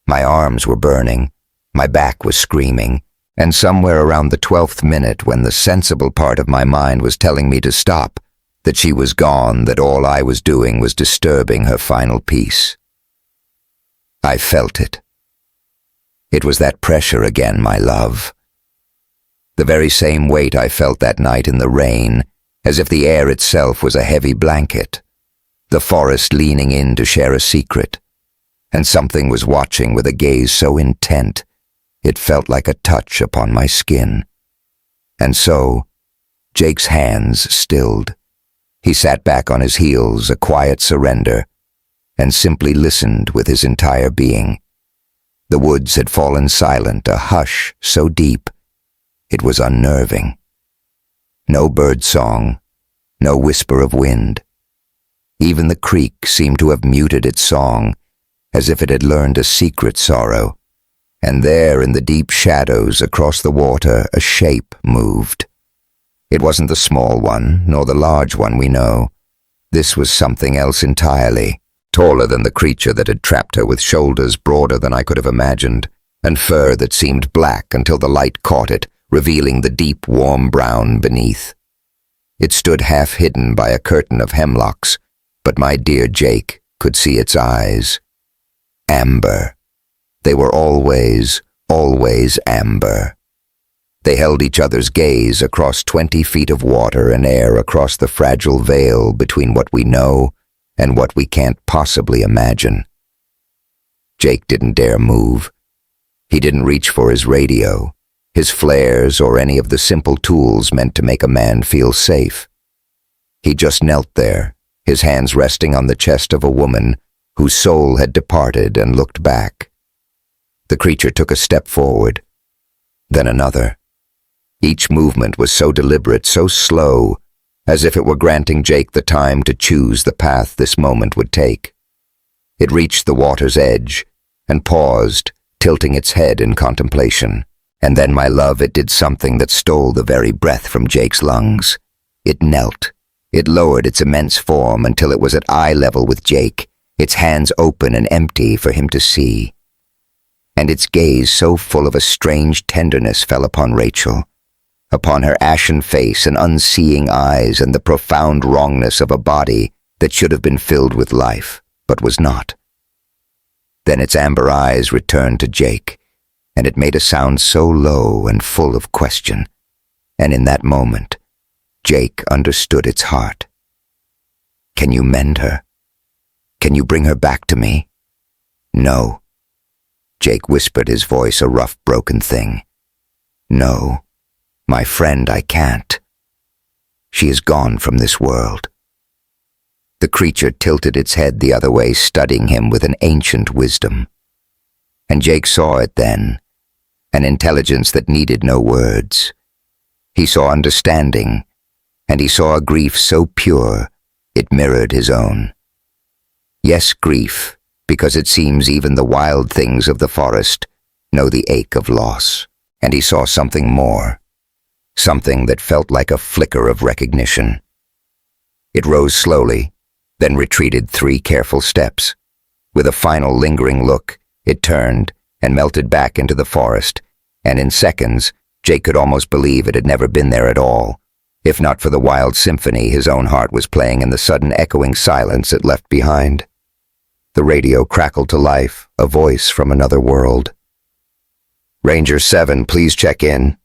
My arms were burning. My back was screaming, and somewhere around the 12th minute, when the sensible part of my mind was telling me to stop, that she was gone, that all I was doing was disturbing her final peace. I felt it. It was that pressure again, my love. The very same weight I felt that night in the rain, as if the air itself was a heavy blanket, the forest leaning in to share a secret, and something was watching with a gaze so intent it felt like a touch upon my skin. And so, Jake's hands stilled. He sat back on his heels, a quiet surrender, and simply listened with his entire being. The woods had fallen silent, a hush so deep it was unnerving. No bird song, no whisper of wind. Even the creek seemed to have muted its song, as if it had learned a secret sorrow. And there in the deep shadows across the water a shape moved. It wasn't the small one, nor the large one we know. This was something else entirely, taller than the creature that had trapped her, with shoulders broader than I could have imagined, and fur that seemed black until the light caught it, revealing the deep, warm brown beneath. It stood half hidden by a curtain of hemlocks, but my dear Jake could see its eyes. Amber. They were always amber. They held each other's gaze across 20 feet of water and air, across the fragile veil between what we know and what we can't possibly imagine. Jake didn't dare move. He didn't reach for his radio, his flares, or any of the simple tools meant to make a man feel safe. He just knelt there, his hands resting on the chest of a woman whose soul had departed, and looked back. The creature took a step forward, then another. Each movement was so deliberate, so slow, as if it were granting Jake the time to choose the path this moment would take. It reached the water's edge and paused, tilting its head in contemplation. And then, my love, it did something that stole the very breath from Jake's lungs. It knelt. It lowered its immense form until it was at eye level with Jake, its hands open and empty for him to see. And its gaze, so full of a strange tenderness, fell upon Rachel, upon her ashen face and unseeing eyes, and the profound wrongness of a body that should have been filled with life, but was not. Then its amber eyes returned to Jake, and it made a sound so low and full of question, and in that moment, Jake understood its heart. "Can you mend her? Can you bring her back to me?" "No." Jake whispered, his voice a rough, broken thing. "No, my friend, I can't. She is gone from this world." The creature tilted its head the other way, studying him with an ancient wisdom. And Jake saw it then, an intelligence that needed no words. He saw understanding, and he saw a grief so pure it mirrored his own. Yes, grief, because it seems even the wild things of the forest know the ache of loss. And he saw something more, something that felt like a flicker of recognition. It rose slowly, then retreated 3 careful steps. With a final lingering look, it turned and melted back into the forest, and in seconds, Jake could almost believe it had never been there at all. If not for the wild symphony his own heart was playing in the sudden echoing silence it left behind. The radio crackled to life, a voice from another world. "Ranger 7, please check in."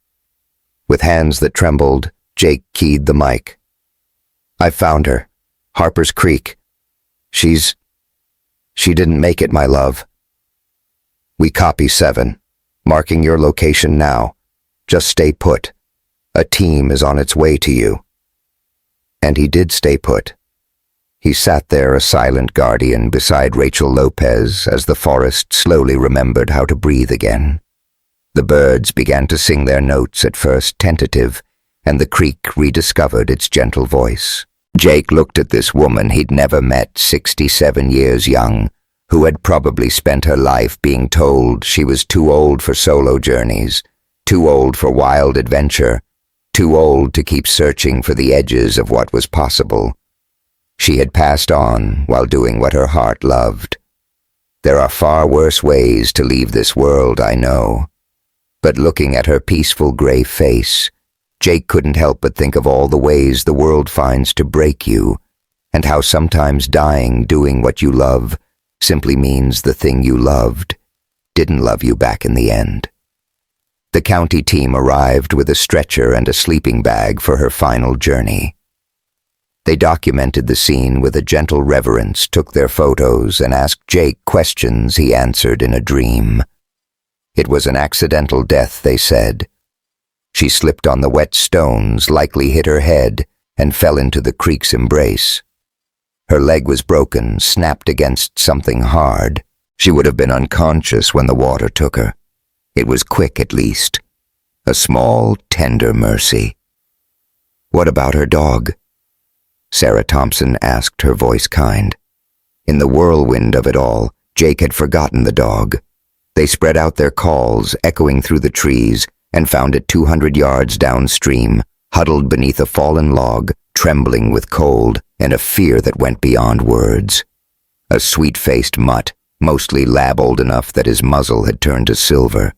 With hands that trembled, Jake keyed the mic. "I found her. Harper's Creek. She didn't make it, my love." "We copy, 7. Marking your location now. Just stay put. A team is on its way to you." And he did stay put. He sat there, a silent guardian, beside Rachel Lopez, as the forest slowly remembered how to breathe again. The birds began to sing their notes, at first tentative, and the creek rediscovered its gentle voice. Jake looked at this woman he'd never met, 67 years young, who had probably spent her life being told she was too old for solo journeys, too old for wild adventure, too old to keep searching for the edges of what was possible. She had passed on while doing what her heart loved. There are far worse ways to leave this world, I know. But looking at her peaceful gray face, Jake couldn't help but think of all the ways the world finds to break you, and how sometimes dying doing what you love simply means the thing you loved didn't love you back in the end. The county team arrived with a stretcher and a sleeping bag for her final journey. They documented the scene with a gentle reverence, took their photos, and asked Jake questions he answered in a dream. It was an accidental death, they said. She slipped on the wet stones, likely hit her head, and fell into the creek's embrace. Her leg was broken, snapped against something hard. She would have been unconscious when the water took her. It was quick, at least. A small, tender mercy. What about her dog? Sarah Thompson asked, her voice kind. In the whirlwind of it all, Jake had forgotten the dog. They spread out their calls, echoing through the trees, and found it 200 yards downstream, huddled beneath a fallen log, trembling with cold and a fear that went beyond words. A sweet-faced mutt, mostly lab-old enough that his muzzle had turned to silver.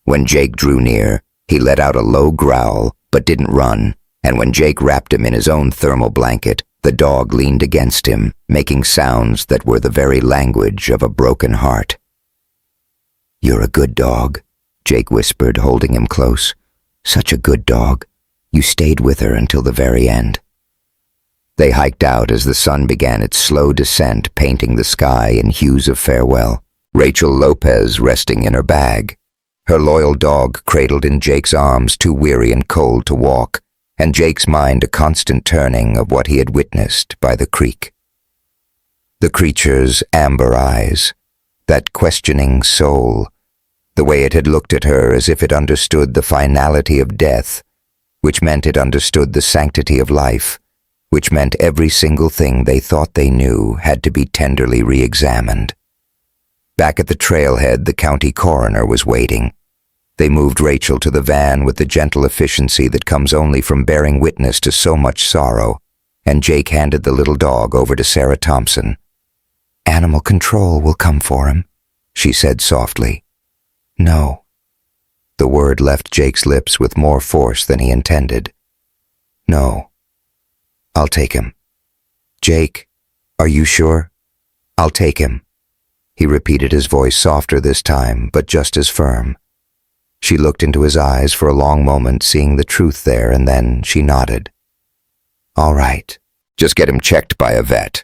When Jake drew near, he let out a low growl, but didn't run, and when Jake wrapped him in his own thermal blanket, the dog leaned against him, making sounds that were the very language of a broken heart. "You're a good dog," Jake whispered, holding him close. "Such a good dog. You stayed with her until the very end." They hiked out as the sun began its slow descent, painting the sky in hues of farewell. Rachel Lopez resting in her bag, her loyal dog cradled in Jake's arms, too weary and cold to walk, and Jake's mind a constant turning of what he had witnessed by the creek. The creature's amber eyes, that questioning soul, the way it had looked at her as if it understood the finality of death, which meant it understood the sanctity of life, which meant every single thing they thought they knew had to be tenderly re-examined. Back at the trailhead, the county coroner was waiting. They moved Rachel to the van with the gentle efficiency that comes only from bearing witness to so much sorrow, and Jake handed the little dog over to Sarah Thompson. "Animal control will come for him," she said softly. "No." The word left Jake's lips with more force than he intended. "No. I'll take him." "Jake, are you sure?" "I'll take him." He repeated, his voice softer this time, but just as firm. She looked into his eyes for a long moment, seeing the truth there, and then she nodded. "All right. Just get him checked by a vet.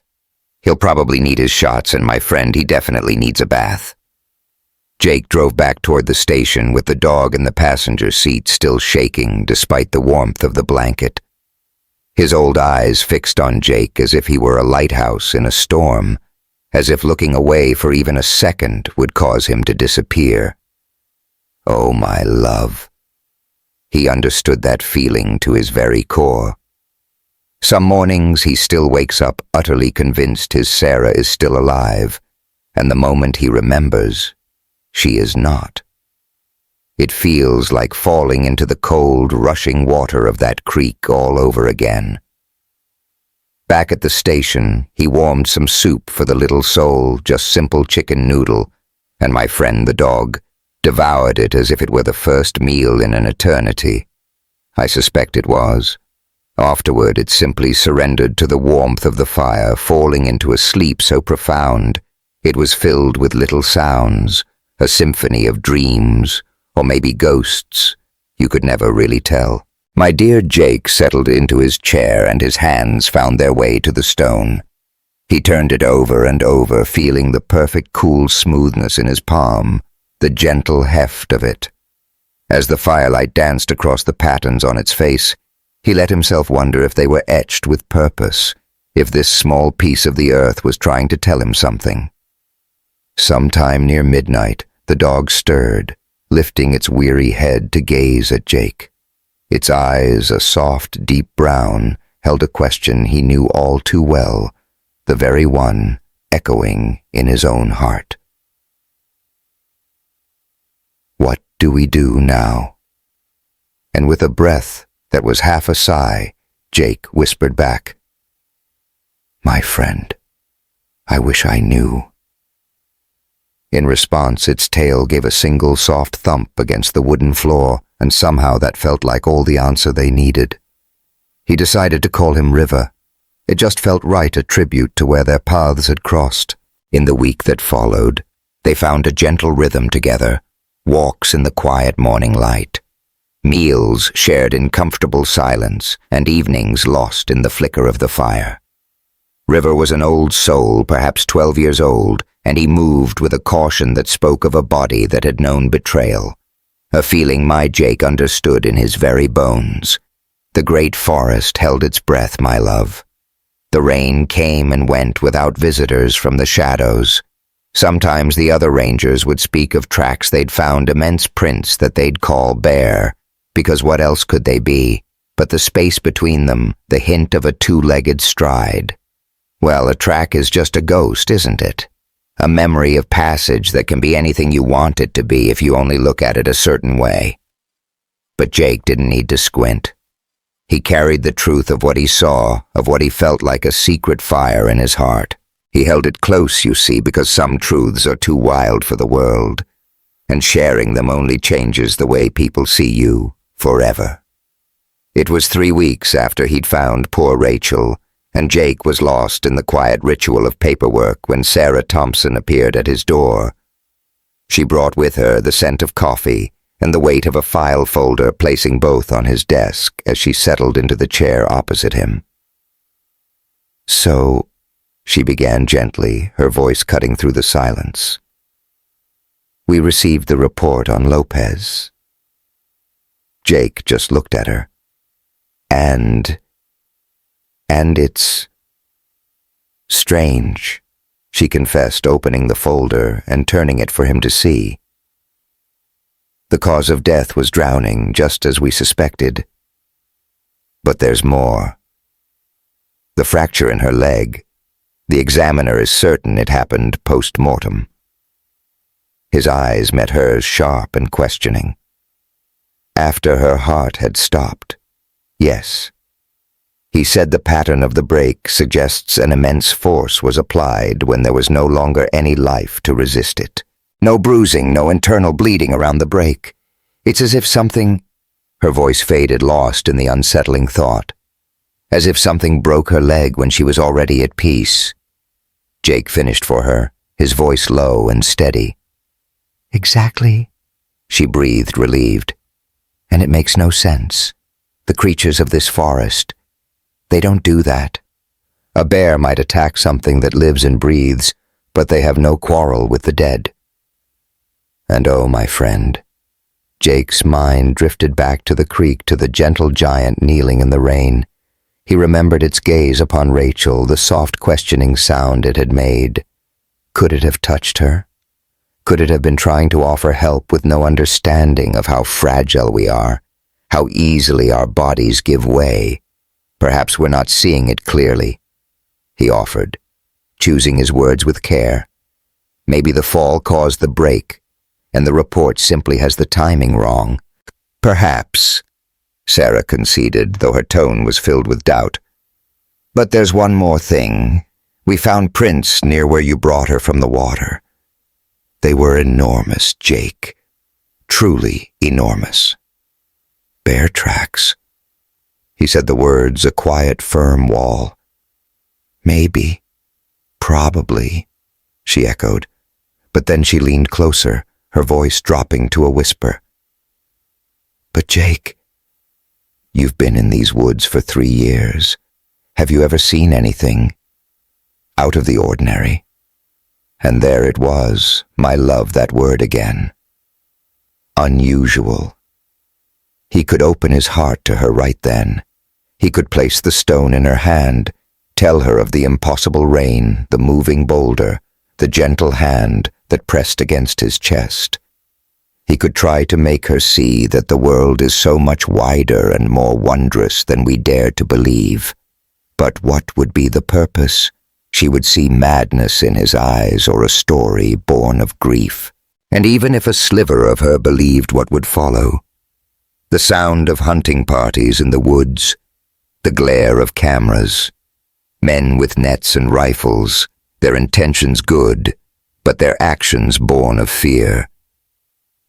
He'll probably need his shots, and my friend, he definitely needs a bath." Jake drove back toward the station with the dog in the passenger seat, still shaking despite the warmth of the blanket. His old eyes fixed on Jake as if he were a lighthouse in a storm, as if looking away for even a second would cause him to disappear. Oh, my love. He understood that feeling to his very core. Some mornings he still wakes up utterly convinced his Sarah is still alive, and the moment he remembers, she is not. It feels like falling into the cold, rushing water of that creek all over again. Back at the station, he warmed some soup for the little soul, just simple chicken noodle, and my friend the dog devoured it as if it were the first meal in an eternity. I suspect it was. Afterward, it simply surrendered to the warmth of the fire, falling into a sleep so profound it was filled with little sounds, a symphony of dreams, or maybe ghosts. You could never really tell. My dear Jake settled into his chair and his hands found their way to the stone. He turned it over and over, feeling the perfect cool smoothness in his palm, the gentle heft of it. As the firelight danced across the patterns on its face, he let himself wonder if they were etched with purpose, if this small piece of the earth was trying to tell him something. Sometime near midnight, the dog stirred, lifting its weary head to gaze at Jake. Its eyes, a soft, deep brown, held a question he knew all too well, the very one echoing in his own heart. What do we do now? And with a breath that was half a sigh, Jake whispered back, "My friend, I wish I knew." In response, its tail gave a single soft thump against the wooden floor, and somehow that felt like all the answer they needed. He decided to call him River. It just felt right, a tribute to where their paths had crossed. In the week that followed, they found a gentle rhythm together, walks in the quiet morning light, meals shared in comfortable silence, and evenings lost in the flicker of the fire. River was an old soul, perhaps 12 years old, and he moved with a caution that spoke of a body that had known betrayal, a feeling my Jake understood in his very bones. The great forest held its breath, my love. The rain came and went without visitors from the shadows. Sometimes the other rangers would speak of tracks they'd found, immense prints that they'd call bare, because what else could they be but the space between them, the hint of a two-legged stride. Well, a track is just a ghost, isn't it? A memory of passage that can be anything you want it to be if you only look at it a certain way. But Jake didn't need to squint. He carried the truth of what he saw, of what he felt like a secret fire in his heart. He held it close, you see, because some truths are too wild for the world, and sharing them only changes the way people see you forever. It was 3 weeks after he'd found poor Rachel, and Jake was lost in the quiet ritual of paperwork when Sarah Thompson appeared at his door. She brought with her the scent of coffee and the weight of a file folder, placing both on his desk as she settled into the chair opposite him. "So," she began gently, her voice cutting through the silence, "we received the report on Lopez." Jake just looked at her. And it's strange," she confessed, opening the folder and turning it for him to see. "The cause of death was drowning, just as we suspected. But there's more. The fracture in her leg. The examiner is certain it happened post-mortem." His eyes met hers, sharp and questioning. "After her heart had stopped, yes. He said the pattern of the break suggests an immense force was applied when there was no longer any life to resist it. No bruising, no internal bleeding around the break. It's as if something—" Her voice faded, lost in the unsettling thought. "As if something broke her leg when she was already at peace." Jake finished for her, his voice low and steady. "Exactly," she breathed, relieved. "And it makes no sense. The creatures of this forest, they don't do that. A bear might attack something that lives and breathes, but they have no quarrel with the dead." And oh, my friend, Jake's mind drifted back to the creek, to the gentle giant kneeling in the rain. He remembered its gaze upon Rachel, the soft questioning sound it had made. Could it have touched her? Could it have been trying to offer help with no understanding of how fragile we are, how easily our bodies give way? "Perhaps we're not seeing it clearly," he offered, choosing his words with care. "Maybe the fall caused the break, and the report simply has the timing wrong." "Perhaps," Sarah conceded, though her tone was filled with doubt. "But there's one more thing. We found prints near where you brought her from the water. They were enormous, Jake. Truly enormous. Bear tracks." He said the words, a quiet, firm wall. "Maybe. Probably," she echoed. But then she leaned closer, her voice dropping to a whisper. "But Jake, you've been in these woods for 3 years. Have you ever seen anything out of the ordinary?" And there it was, my love, that word again. Unusual. He could open his heart to her right then. He could place the stone in her hand, tell her of the impossible rain, the moving boulder, the gentle hand that pressed against his chest. He could try to make her see that the world is so much wider and more wondrous than we dare to believe. But what would be the purpose? She would see madness in his eyes, or a story born of grief. And even if a sliver of her believed what would follow, the sound of hunting parties in the woods, the glare of cameras, men with nets and rifles, their intentions good, but their actions born of fear.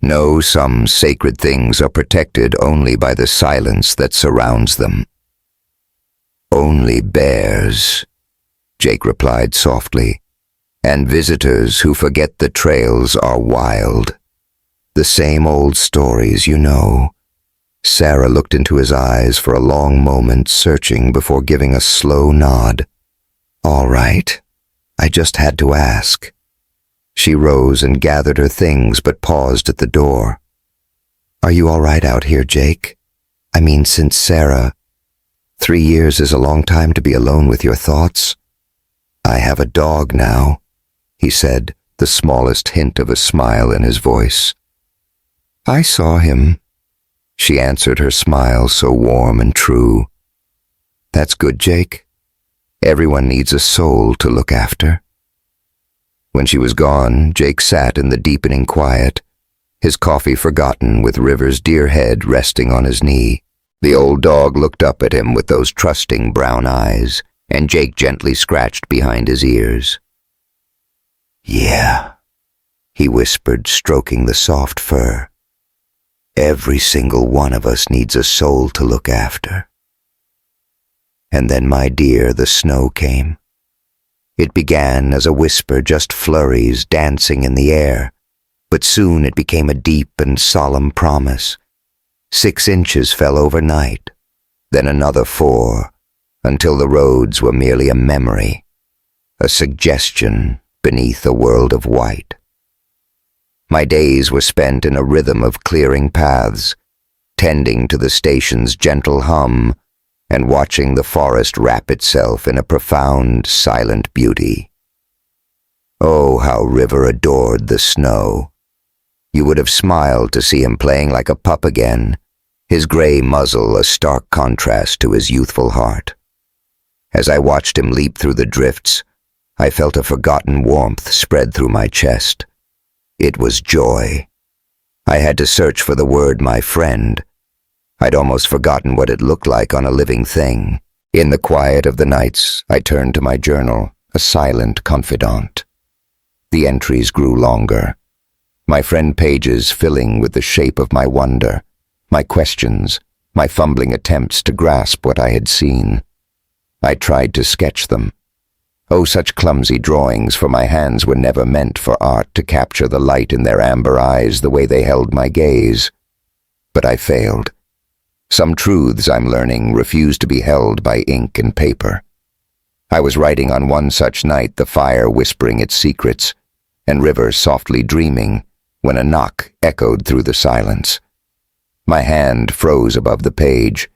No, some sacred things are protected only by the silence that surrounds them. "Only bears," Jake replied softly, "and visitors who forget the trails are wild. The same old stories, you know." Sarah looked into his eyes for a long moment, searching before giving a slow nod. "All right. I just had to ask." She rose and gathered her things but paused at the door. "Are you all right out here, Jake? I mean, since Sarah... 3 years is a long time to be alone with your thoughts." "I have a dog now," he said, the smallest hint of a smile in his voice. "I saw him," she answered, her smile so warm and true. "That's good, Jake. Everyone needs a soul to look after." When she was gone, Jake sat in the deepening quiet, his coffee forgotten, with River's dear head resting on his knee. The old dog looked up at him with those trusting brown eyes, and Jake gently scratched behind his ears. "Yeah," he whispered, stroking the soft fur. "Every single one of us needs a soul to look after." And then, my dear, the snow came. It began as a whisper, just flurries dancing in the air, but soon it became a deep and solemn promise. 6 inches fell overnight, then another 4, until the roads were merely a memory, a suggestion beneath a world of white. My days were spent in a rhythm of clearing paths, tending to the station's gentle hum, and watching the forest wrap itself in a profound, silent beauty. Oh, how River adored the snow. You would have smiled to see him playing like a pup again, his gray muzzle a stark contrast to his youthful heart. As I watched him leap through the drifts, I felt a forgotten warmth spread through my chest. It was joy. I had to search for the word "my friend." I'd almost forgotten what it looked like on a living thing. In the quiet of the nights, I turned to my journal, a silent confidant. The entries grew longer, my friend pages filling with the shape of my wonder, my questions, my fumbling attempts to grasp what I had seen. I tried to sketch them. Oh, such clumsy drawings, for my hands were never meant for art to capture the light in their amber eyes the way they held my gaze. But I failed. Some truths, I'm learning, refuse to be held by ink and paper. I was writing on one such night, the fire whispering its secrets, and River softly dreaming, when a knock echoed through the silence. My hand froze above the page.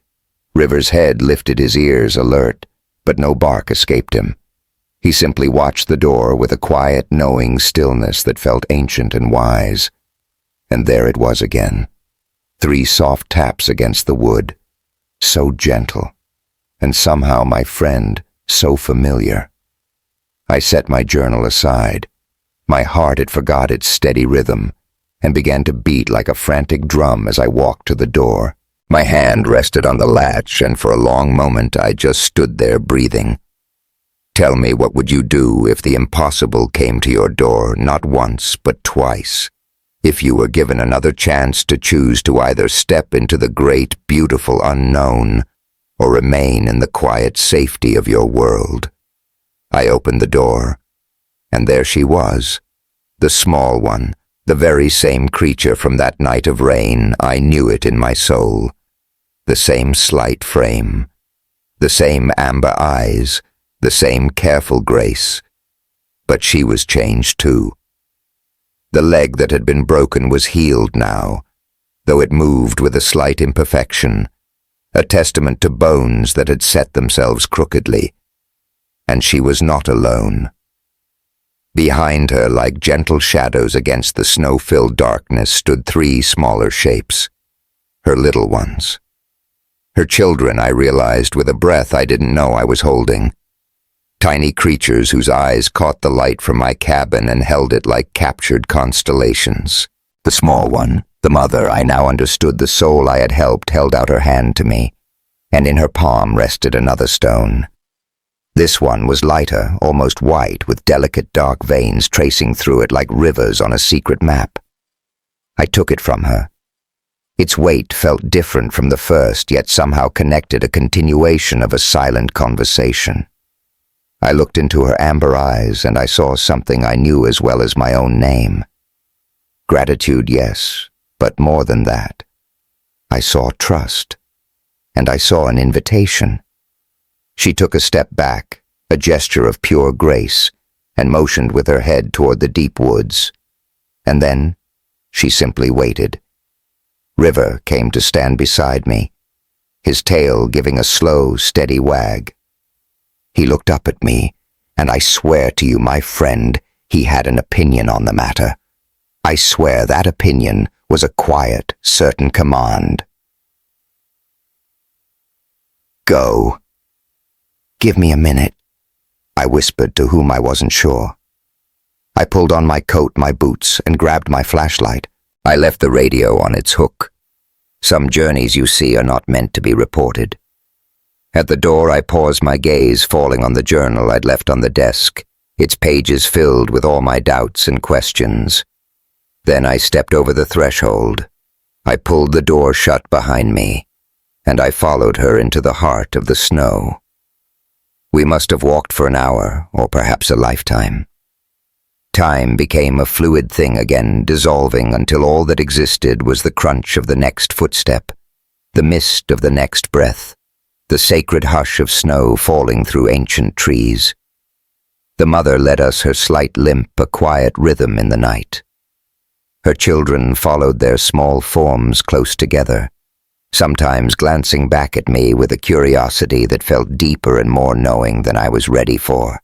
River's head lifted his ears, alert, but no bark escaped him. He simply watched the door with a quiet, knowing stillness that felt ancient and wise. And there it was again. 3 soft taps against the wood, so gentle, and somehow, my friend, so familiar. I set my journal aside. My heart had forgot its steady rhythm, and began to beat like a frantic drum as I walked to the door. My hand rested on the latch, and for a long moment I just stood there breathing. Tell me, what would you do if the impossible came to your door, not once, but twice? If you were given another chance to choose to either step into the great, beautiful unknown, or remain in the quiet safety of your world. I opened the door, and there she was, the small one, the very same creature from that night of rain. I knew it in my soul. The same slight frame, the same amber eyes, the same careful grace. But she was changed too. The leg that had been broken was healed now, though it moved with a slight imperfection, a testament to bones that had set themselves crookedly. And she was not alone. Behind her, like gentle shadows against the snow-filled darkness, stood 3 smaller shapes, her little ones. Her children, I realized with a breath I didn't know I was holding. Tiny creatures whose eyes caught the light from my cabin and held it like captured constellations. The small one, the mother, I now understood the soul I had helped, held out her hand to me, and in her palm rested another stone. This one was lighter, almost white, with delicate dark veins tracing through it like rivers on a secret map. I took it from her. Its weight felt different from the first, yet somehow connected, a continuation of a silent conversation. I looked into her amber eyes, and I saw something I knew as well as my own name. Gratitude, yes, but more than that. I saw trust, and I saw an invitation. She took a step back, a gesture of pure grace, and motioned with her head toward the deep woods. And then she simply waited. River came to stand beside me, his tail giving a slow, steady wag. He looked up at me, and I swear to you, my friend, he had an opinion on the matter. I swear that opinion was a quiet, certain command. Go. Give me a minute, I whispered to whom I wasn't sure. I pulled on my coat, my boots, and grabbed my flashlight. I left the radio on its hook. Some journeys, you see, are not meant to be reported. At the door, I paused, my gaze falling on the journal I'd left on the desk, its pages filled with all my doubts and questions. Then I stepped over the threshold. I pulled the door shut behind me, and I followed her into the heart of the snow. We must have walked for an hour, or perhaps a lifetime. Time became a fluid thing again, dissolving until all that existed was the crunch of the next footstep, the mist of the next breath, the sacred hush of snow falling through ancient trees. The mother led us, her slight limp a quiet rhythm in the night. Her children followed their small forms close together, sometimes glancing back at me with a curiosity that felt deeper and more knowing than I was ready for.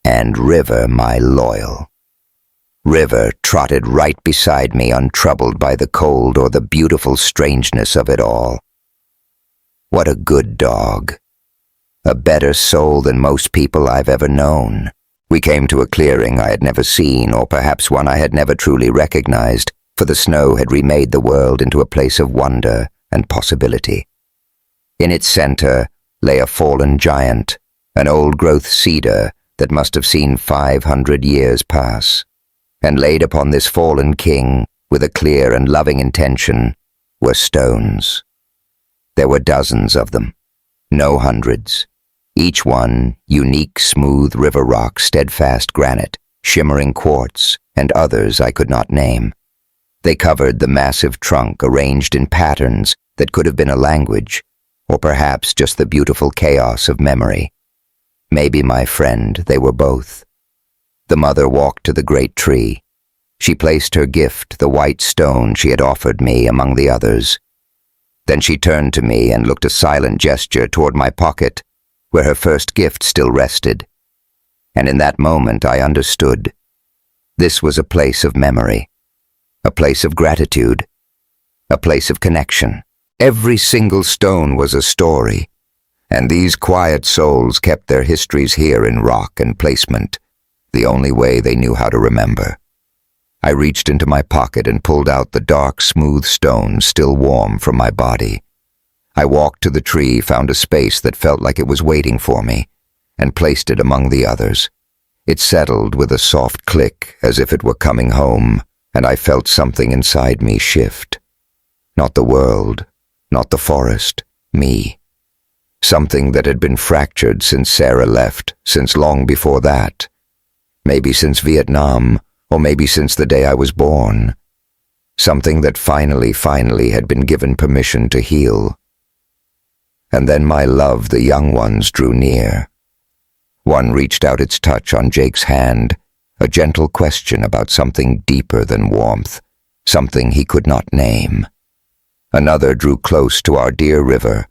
And River, my loyal. River trotted right beside me, untroubled by the cold or the beautiful strangeness of it all. What a good dog. A better soul than most people I've ever known. We came to a clearing I had never seen, or perhaps one I had never truly recognized, for the snow had remade the world into a place of wonder and possibility. In its center lay a fallen giant, an old-growth cedar that must have seen 500 years pass. And laid upon this fallen king, with a clear and loving intention, were stones. There were dozens of them, no hundreds. Each one unique, smooth river rock, steadfast granite, shimmering quartz, and others I could not name. They covered the massive trunk, arranged in patterns that could have been a language, or perhaps just the beautiful chaos of memory. Maybe, my friend, they were both. The mother walked to the great tree. She placed her gift, the white stone she had offered me, among the others. Then she turned to me and looked a silent gesture toward my pocket, where her first gift still rested. And in that moment I understood. This was a place of memory, a place of gratitude, a place of connection. Every single stone was a story, and these quiet souls kept their histories here in rock and placement, the only way they knew how to remember. I reached into my pocket and pulled out the dark, smooth stone still warm from my body. I walked to the tree, found a space that felt like it was waiting for me, and placed it among the others. It settled with a soft click, as if it were coming home, and I felt something inside me shift. Not the world, not the forest, me. Something that had been fractured since Sarah left, since long before that. Maybe since Vietnam, or maybe since the day I was born. Something that finally had been given permission to heal. And then my love, the young ones, drew near. One reached out its touch on Jake's hand, a gentle question about something deeper than warmth, something he could not name. Another drew close to our dear River,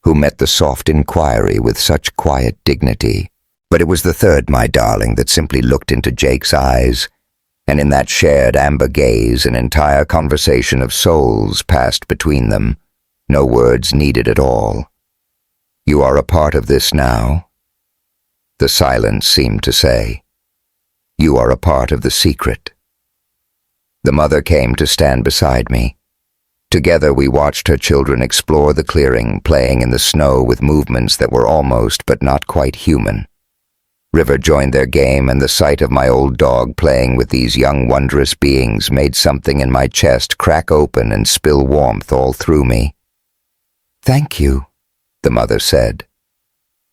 who met the soft inquiry with such quiet dignity. But it was the third, my darling, that simply looked into Jake's eyes, and in that shared amber gaze an entire conversation of souls passed between them, no words needed at all. You are a part of this now, the silence seemed to say. You are a part of the secret. The mother came to stand beside me. Together we watched her children explore the clearing, playing in the snow with movements that were almost but not quite human. River joined their game, and the sight of my old dog playing with these young wondrous beings made something in my chest crack open and spill warmth all through me. "Thank you," the mother said.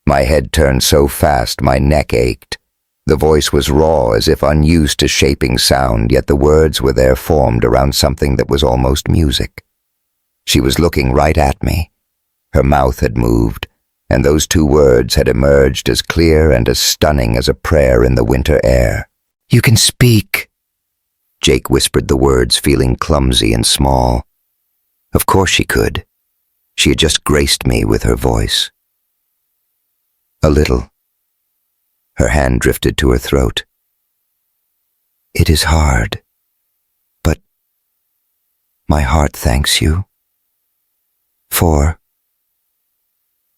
My head turned so fast my neck ached. The voice was raw, as if unused to shaping sound, yet the words were there formed around something that was almost music. She was looking right at me. Her mouth had moved, and those 2 words had emerged as clear and as stunning as a prayer in the winter air. "You can speak." Jake whispered the words, feeling clumsy and small. Of course she could. She had just graced me with her voice. A little. Her hand drifted to her throat. "It is hard, but my heart thanks you. For..."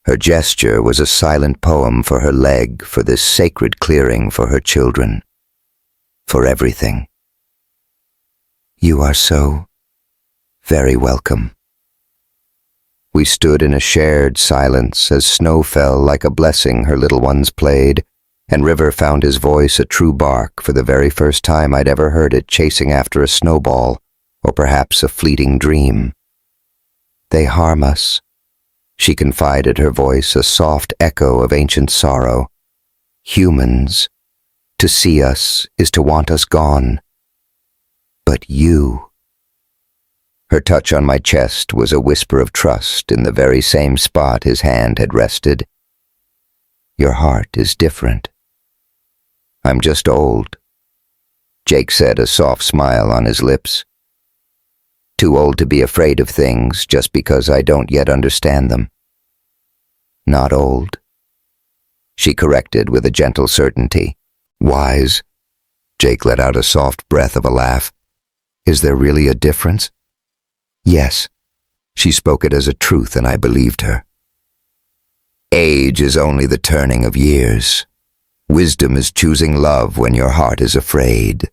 Her gesture was a silent poem for her leg, for this sacred clearing for her children, for everything. "You are so very welcome." We stood in a shared silence as snow fell like a blessing her little ones played, and River found his voice a true bark for the very first time I'd ever heard it chasing after a snowball, or perhaps a fleeting dream. "They harm us," she confided, her voice a soft echo of ancient sorrow. "Humans, to see us is to want us gone. But you..." Her touch on my chest was a whisper of trust in the very same spot his hand had rested. "Your heart is different." "I'm just old," Jake said, a soft smile on his lips. "Too old to be afraid of things just because I don't yet understand them." "Not old," she corrected with a gentle certainty. "Wise." Jake let out a soft breath of a laugh. "Is there really a difference?" "Yes." She spoke it as a truth, and I believed her. "Age is only the turning of years. Wisdom is choosing love when your heart is afraid."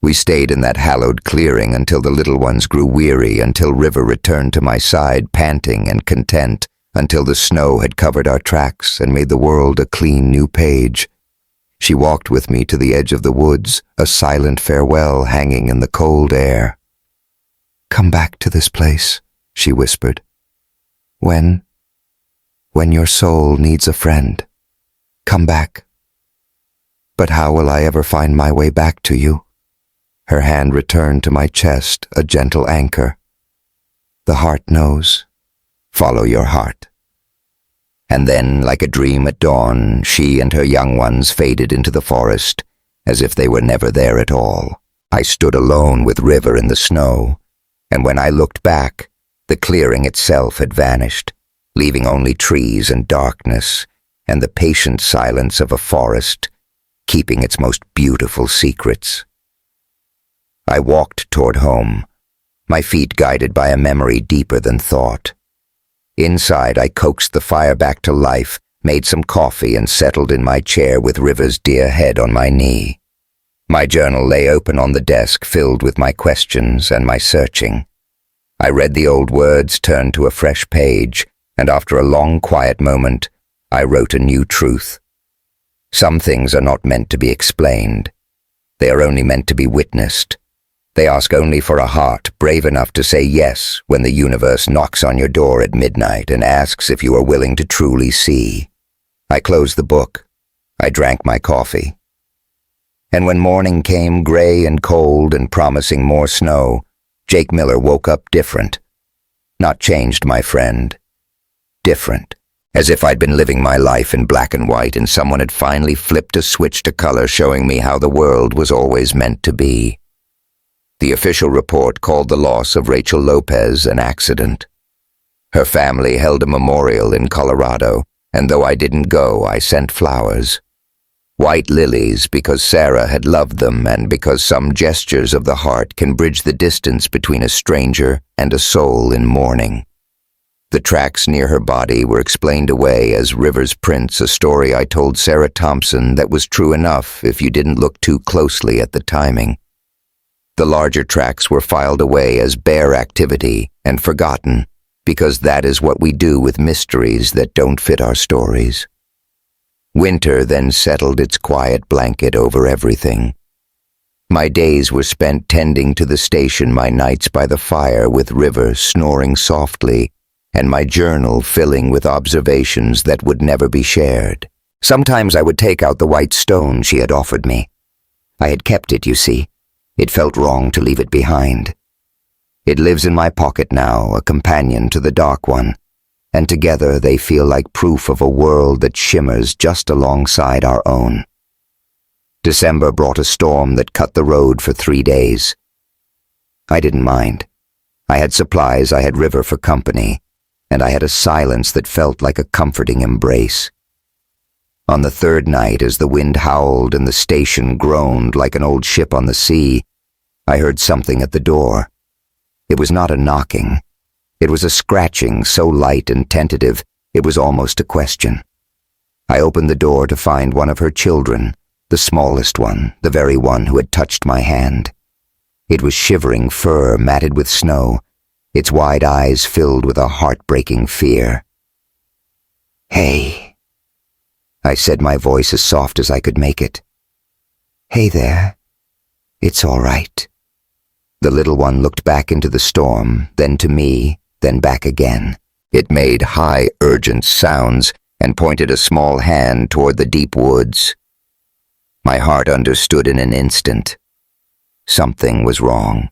We stayed in that hallowed clearing until the little ones grew weary, until River returned to my side, panting and content, until the snow had covered our tracks and made the world a clean new page. She walked with me to the edge of the woods, a silent farewell hanging in the cold air. "Come back to this place," she whispered. When your soul needs a friend, come back." "But how will I ever find my way back to you?" Her hand returned to my chest, a gentle anchor. "The heart knows. Follow your heart." And then, like a dream at dawn, she and her young ones faded into the forest, as if they were never there at all. I stood alone with River in the snow, and when I looked back, the clearing itself had vanished, leaving only trees and darkness, and the patient silence of a forest, keeping its most beautiful secrets. I walked toward home, my feet guided by a memory deeper than thought. Inside, I coaxed the fire back to life, made some coffee, and settled in my chair with River's dear head on my knee. My journal lay open on the desk, filled with my questions and my searching. I read the old words, turned to a fresh page, and after a long, quiet moment, I wrote a new truth. Some things are not meant to be explained. They are only meant to be witnessed. They ask only for a heart brave enough to say yes when the universe knocks on your door at midnight and asks if you are willing to truly see. I closed the book. I drank my coffee. And when morning came, gray and cold and promising more snow, Jake Miller woke up different. Not changed, my friend. Different. As if I'd been living my life in black and white and someone had finally flipped a switch to color, showing me how the world was always meant to be. The official report called the loss of Rachel Lopez an accident. Her family held a memorial in Colorado, and though I didn't go, I sent flowers. White lilies, because Sarah had loved them and because some gestures of the heart can bridge the distance between a stranger and a soul in mourning. The tracks near her body were explained away as River's prints, a story I told Sarah Thompson that was true enough if you didn't look too closely at the timing. The larger tracks were filed away as bare activity and forgotten, because that is what we do with mysteries that don't fit our stories. Winter then settled its quiet blanket over everything. My days were spent tending to the station, my nights by the fire with River snoring softly, and my journal filling with observations that would never be shared. Sometimes I would take out the white stone she had offered me. I had kept it, you see. It felt wrong to leave it behind. It lives in my pocket now, a companion to the dark one. and together they feel like proof of a world that shimmers just alongside our own. December brought a storm that cut the road for 3 days. I didn't mind. I had supplies, I had river for company, and I had a silence that felt like a comforting embrace. On the 3rd night, as the wind howled and the station groaned like an old ship on the sea, I heard something at the door. It was not a knocking. It was a scratching so light and tentative, it was almost a question. I opened the door to find one of her children, the smallest one, the very one who had touched my hand. It was shivering fur matted with snow, its wide eyes filled with a heartbreaking fear. "Hey," I said, my voice as soft as I could make it. "Hey there. It's all right." The little one looked back into the storm, then to me, then back again. It made high, urgent sounds and pointed a small hand toward the deep woods. My heart understood in an instant. Something was wrong.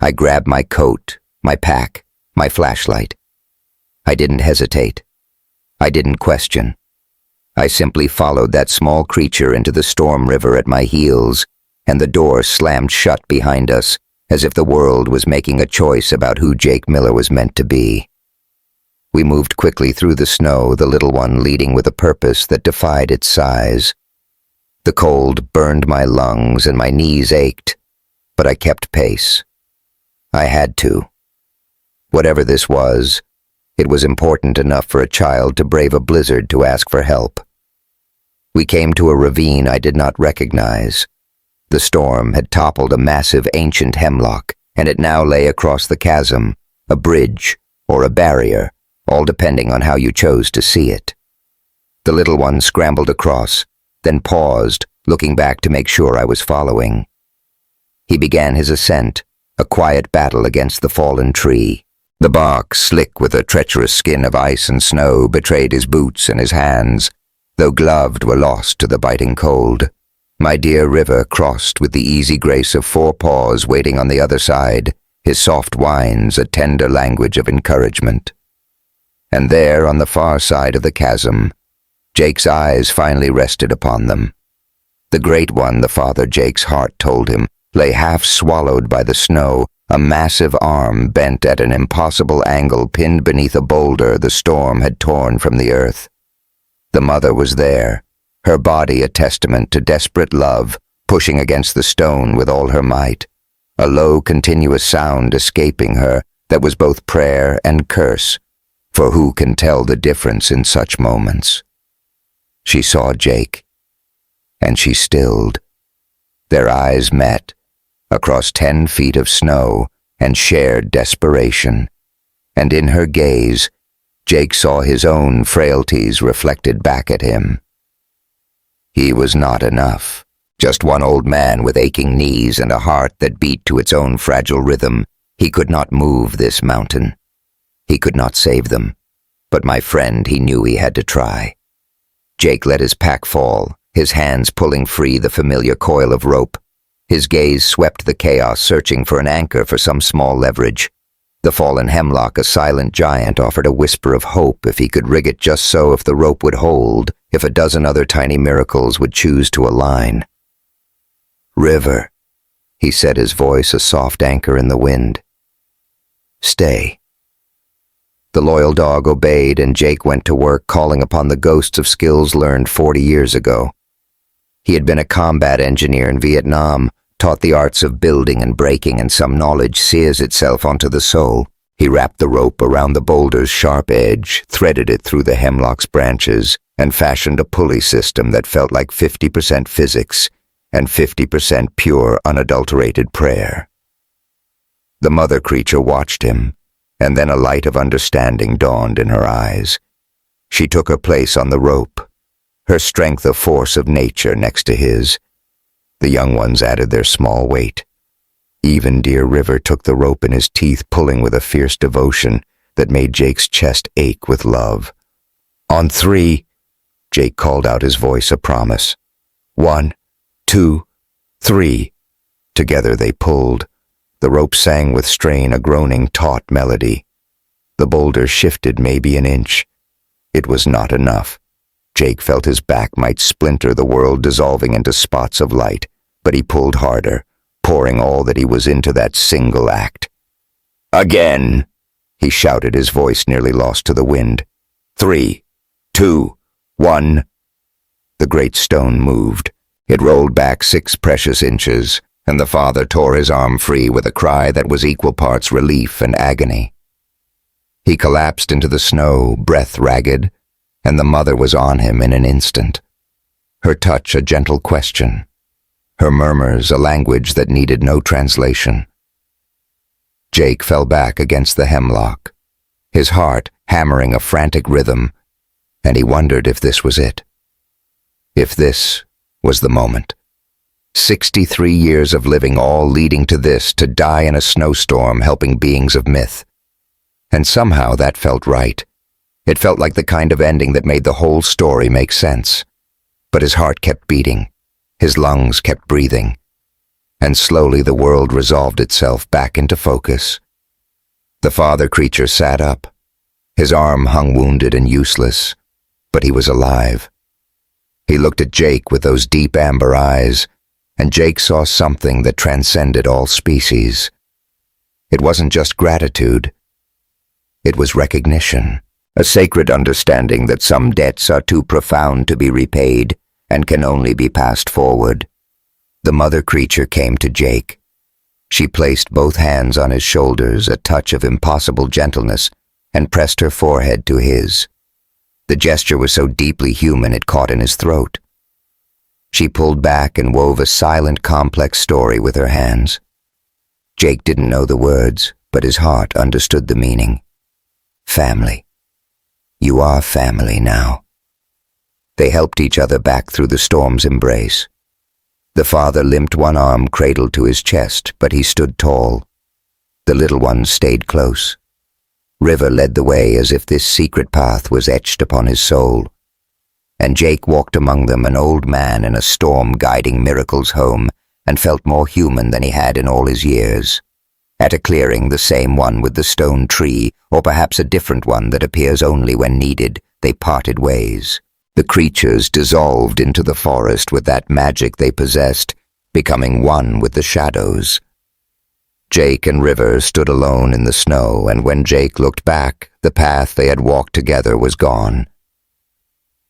I grabbed my coat, my pack, my flashlight. I didn't hesitate. I didn't question. I simply followed that small creature into the storm river at my heels, and the door slammed shut behind us, as if the world was making a choice about who Jake Miller was meant to be. We moved quickly through the snow, the little one leading with a purpose that defied its size. The cold burned my lungs and my knees ached, but I kept pace. I had to. Whatever this was, it was important enough for a child to brave a blizzard to ask for help. We came to a ravine I did not recognize. The storm had toppled a massive ancient hemlock, and it now lay across the chasm, a bridge or a barrier, all depending on how you chose to see it. The little one scrambled across, then paused, looking back to make sure I was following. He began his ascent, a quiet battle against the fallen tree. The bark, slick with a treacherous skin of ice and snow, betrayed his boots and his hands, though gloved were lost to the biting cold. My dear river crossed with the easy grace of 4 paws waiting on the other side, his soft whines a tender language of encouragement. And there, on the far side of the chasm, Jake's eyes finally rested upon them. The great one, the father Jake's heart told him, lay half swallowed by the snow, a massive arm bent at an impossible angle pinned beneath a boulder the storm had torn from the earth. The mother was there, her body a testament to desperate love, pushing against the stone with all her might, a low, continuous sound escaping her that was both prayer and curse, for who can tell the difference in such moments? She saw Jake, and she stilled. Their eyes met, across 10 feet of snow, and shared desperation, and in her gaze, Jake saw his own frailties reflected back at him. He was not enough, just one old man with aching knees and a heart that beat to its own fragile rhythm. He could not move this mountain. He could not save them, but my friend, he knew he had to try. Jake let his pack fall, his hands pulling free the familiar coil of rope. His gaze swept the chaos, searching for an anchor, for some small leverage. The fallen hemlock, a silent giant, offered a whisper of hope if he could rig it just so, if the rope would hold, if a dozen other tiny miracles would choose to align. "River," he said, his voice a soft anchor in the wind. "Stay." The loyal dog obeyed, and Jake went to work, calling upon the ghosts of skills learned 40 years ago. He had been a combat engineer in Vietnam, taught the arts of building and breaking, and some knowledge sears itself onto the soul. He wrapped the rope around the boulder's sharp edge, threaded it through the hemlock's branches, and fashioned a pulley system that felt like 50% physics and 50% pure, unadulterated prayer. The mother creature watched him, and then a light of understanding dawned in her eyes. She took her place on the rope, her strength a force of nature next to his. The young ones added their small weight. Even dear River took the rope in his teeth, pulling with a fierce devotion that made Jake's chest ache with love. "On 3, Jake called out, his voice a promise. 1, 2, 3. Together they pulled. The rope sang with strain, a groaning, taut melody. The boulder shifted maybe an inch. It was not enough. Jake felt his back might splinter, the world dissolving into spots of light, but he pulled harder, pouring all that he was into that single act. "Again!" he shouted, his voice nearly lost to the wind. 3, 2, 1. The great stone moved. It rolled back 6 precious inches, and the father tore his arm free with a cry that was equal parts relief and agony. He collapsed into the snow, breath ragged, and the mother was on him in an instant. Her touch a gentle question, her murmurs a language that needed no translation. Jake fell back against the hemlock, his heart hammering a frantic rhythm, and he wondered if this was it. If this was the moment. 63 years of living, all leading to this, to die in a snowstorm helping beings of myth. And somehow that felt right. It felt like the kind of ending that made the whole story make sense. But his heart kept beating, his lungs kept breathing, and slowly the world resolved itself back into focus. The father creature sat up. His arm hung wounded and useless, but he was alive. He looked at Jake with those deep amber eyes, and Jake saw something that transcended all species. It wasn't just gratitude. It was recognition. A sacred understanding that some debts are too profound to be repaid and can only be passed forward. The mother creature came to Jake. She placed both hands on his shoulders, a touch of impossible gentleness, and pressed her forehead to his. The gesture was so deeply human it caught in his throat. She pulled back and wove a silent, complex story with her hands. Jake didn't know the words, but his heart understood the meaning. Family. You are family now. They helped each other back through the storm's embrace. The father limped one arm cradled to his chest, but he stood tall. The little ones stayed close. River led the way as if this secret path was etched upon his soul. And Jake walked among them, an old man in a storm guiding miracles home, and felt more human than he had in all his years. At a clearing, the same one with the stone tree, or perhaps a different one that appears only when needed, they parted ways. The creatures dissolved into the forest with that magic they possessed, becoming one with the shadows. Jake and River stood alone in the snow, and when Jake looked back, the path they had walked together was gone.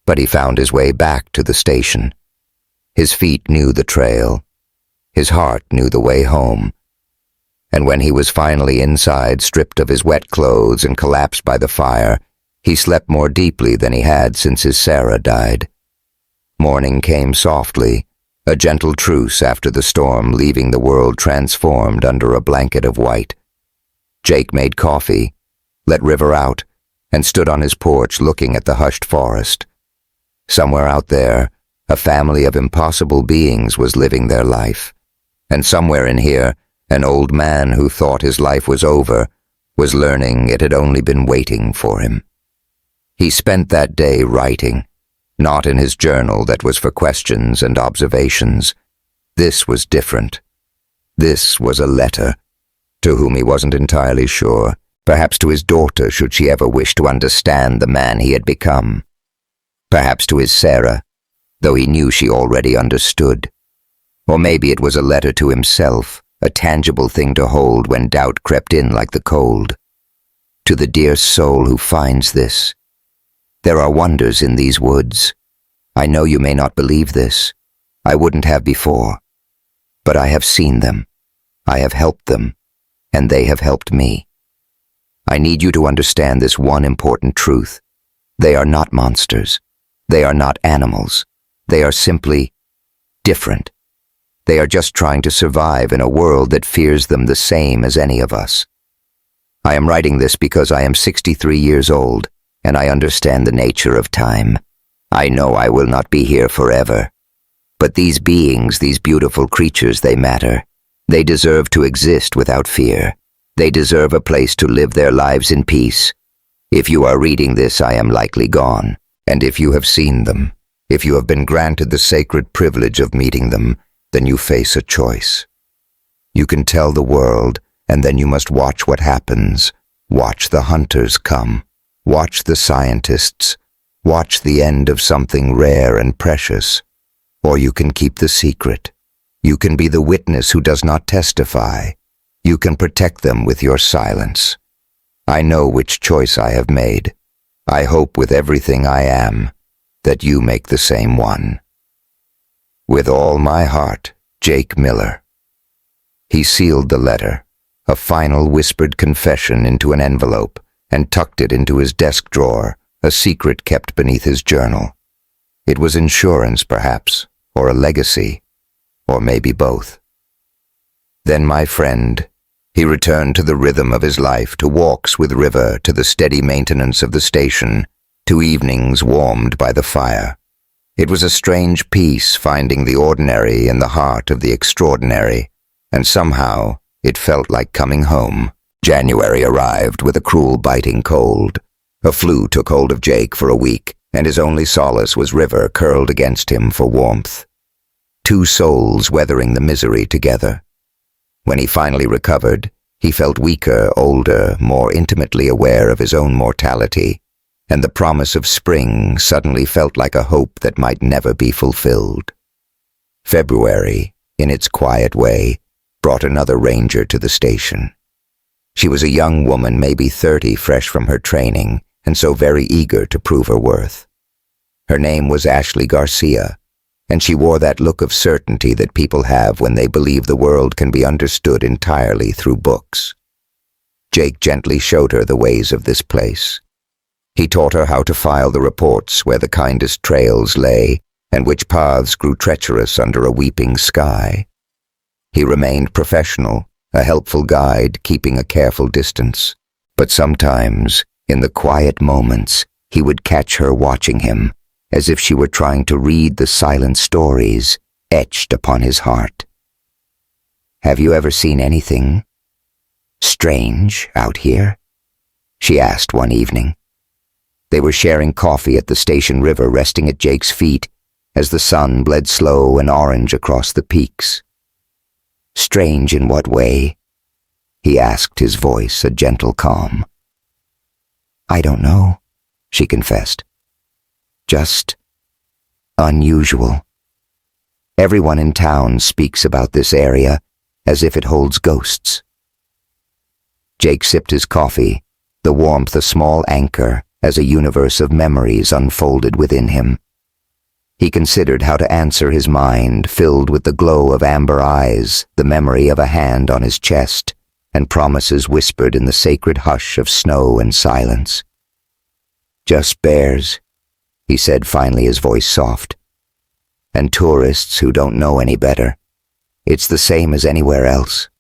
But he found his way back to the station. His feet knew the trail. His heart knew the way home. And when he was finally inside, stripped of his wet clothes and collapsed by the fire, he slept more deeply than he had since his Sarah died. Morning came softly, a gentle truce after the storm, leaving the world transformed under a blanket of white. Jake made coffee, let River out, and stood on his porch looking at the hushed forest. Somewhere out there, a family of impossible beings was living their life. And somewhere in here, an old man who thought his life was over was learning it had only been waiting for him. He spent that day writing, not in his journal that was for questions and observations. This was different. This was a letter, to whom he wasn't entirely sure, perhaps to his daughter should she ever wish to understand the man he had become. Perhaps to his Sarah, though he knew she already understood. Or maybe it was a letter to himself, a tangible thing to hold when doubt crept in like the cold. To the dear soul who finds this. There are wonders in these woods. I know you may not believe this. I wouldn't have before. But I have seen them. I have helped them. And they have helped me. I need you to understand this one important truth. They are not monsters. They are not animals. They are simply different. They are just trying to survive in a world that fears them the same as any of us. I am writing this because I am 63 years old, and I understand the nature of time. I know I will not be here forever. But these beings, these beautiful creatures, they matter. They deserve to exist without fear. They deserve a place to live their lives in peace. If you are reading this, I am likely gone. And if you have seen them, if you have been granted the sacred privilege of meeting them, then you face a choice. You can tell the world, and then you must watch what happens, Watch the hunters come. Watch the scientists. Watch the end of something rare and precious. Or you can keep the secret. You can be the witness who does not testify. You can protect them with your silence. I know which choice I have made. I hope with everything I am that you make the same one. With all my heart, Jake Miller. He sealed the letter, a final whispered confession, into an envelope and tucked it into his desk drawer, a secret kept beneath his journal. It was insurance, perhaps, or a legacy, or maybe both. Then my friend, he returned to the rhythm of his life, to walks with River, to the steady maintenance of the station, to evenings warmed by the fire. It was a strange peace, finding the ordinary in the heart of the extraordinary, and somehow it felt like coming home. January arrived with a cruel biting cold. A flu took hold of Jake for a week, and his only solace was River curled against him for warmth. Two souls weathering the misery together. When he finally recovered, he felt weaker, older, more intimately aware of his own mortality, and the promise of spring suddenly felt like a hope that might never be fulfilled. February, in its quiet way, brought another ranger to the station. She was a young woman, maybe 30, fresh from her training, and so very eager to prove her worth. Her name was Ashley Garcia, and she wore that look of certainty that people have when they believe the world can be understood entirely through books. Jake gently showed her the ways of this place. He taught her how to file the reports where the kindest trails lay and which paths grew treacherous under a weeping sky. He remained professional, a helpful guide, keeping a careful distance. But sometimes, in the quiet moments, he would catch her watching him, as if she were trying to read the silent stories etched upon his heart. "Have you ever seen anything strange out here?" she asked one evening. They were sharing coffee at the station river, resting at Jake's feet as the sun bled slow and orange across the peaks. "Strange in what way?" he asked, his voice a gentle calm. "I don't know," she confessed. "Just unusual. Everyone in town speaks about this area as if it holds ghosts." Jake sipped his coffee, the warmth a small anchor as a universe of memories unfolded within him. He considered how to answer his mind, filled with the glow of amber eyes, the memory of a hand on his chest, and promises whispered in the sacred hush of snow and silence. "Just bears," he said finally, his voice soft. "And tourists who don't know any better. It's the same as anywhere else."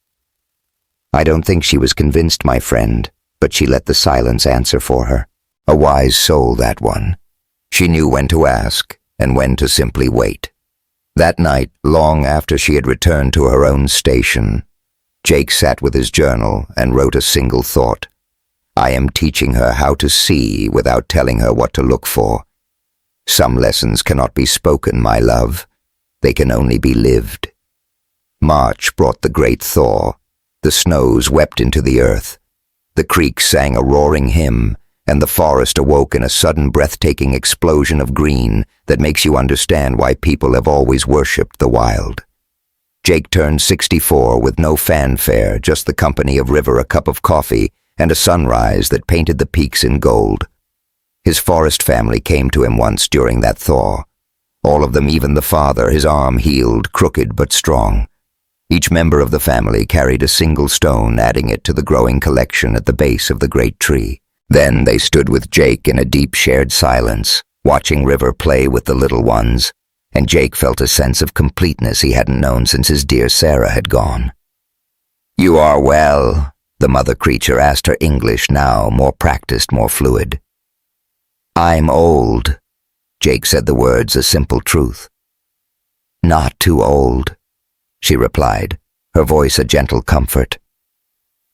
I don't think she was convinced, my friend, but she let the silence answer for her. A wise soul, that one. She knew when to ask and when to simply wait. That night, long after she had returned to her own station, Jake sat with his journal and wrote a single thought. "I am teaching her how to see without telling her what to look for. Some lessons cannot be spoken, my love. They can only be lived." March brought the great thaw. The snows wept into the earth. The creek sang a roaring hymn, and the forest awoke in a sudden breathtaking explosion of green that makes you understand why people have always worshipped the wild. Jake turned 64 with no fanfare, just the company of River, a cup of coffee, and a sunrise that painted the peaks in gold. His forest family came to him once during that thaw. All of them, even the father, his arm healed, crooked but strong. Each member of the family carried a single stone, adding it to the growing collection at the base of the great tree. Then they stood with Jake in a deep shared silence, watching River play with the little ones, and Jake felt a sense of completeness he hadn't known since his dear Sarah had gone. "You are well?" the mother creature asked her, English now, more practiced, more fluid. "I'm old," Jake said the words, a simple truth. "Not too old," she replied, her voice a gentle comfort.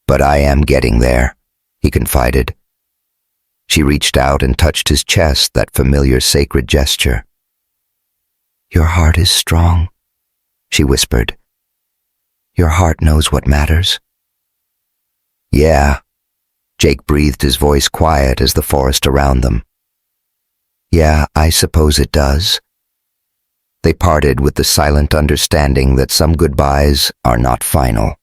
"But I am getting there," he confided. She reached out and touched his chest, that familiar sacred gesture. "Your heart is strong," she whispered. "Your heart knows what matters." "Yeah," Jake breathed, his voice quiet as the forest around them. "Yeah, I suppose it does." They parted with the silent understanding that some goodbyes are not final.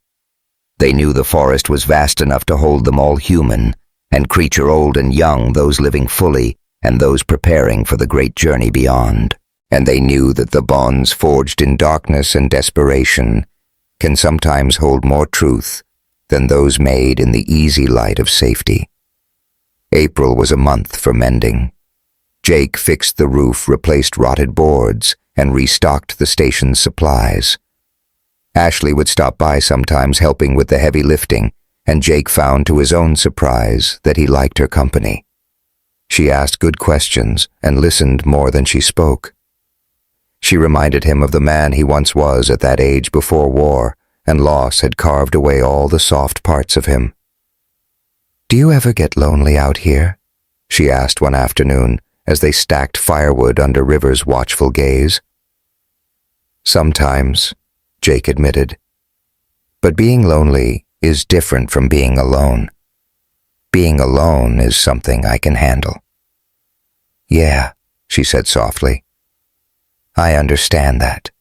They knew the forest was vast enough to hold them all, human and creature, old and young, those living fully and those preparing for the great journey beyond. And they knew that the bonds forged in darkness and desperation can sometimes hold more truth than those made in the easy light of safety. April was a month for mending. Jake fixed the roof, replaced rotted boards, and restocked the station's supplies. Ashley would stop by sometimes, helping with the heavy lifting, and Jake found to his own surprise that he liked her company. She asked good questions and listened more than she spoke. She reminded him of the man he once was at that age before war, and loss had carved away all the soft parts of him. "Do you ever get lonely out here?" she asked one afternoon as they stacked firewood under River's watchful gaze. "Sometimes," Jake admitted. "But being lonely is different from being alone. Being alone is something I can handle." "Yeah," she said softly. "I understand that."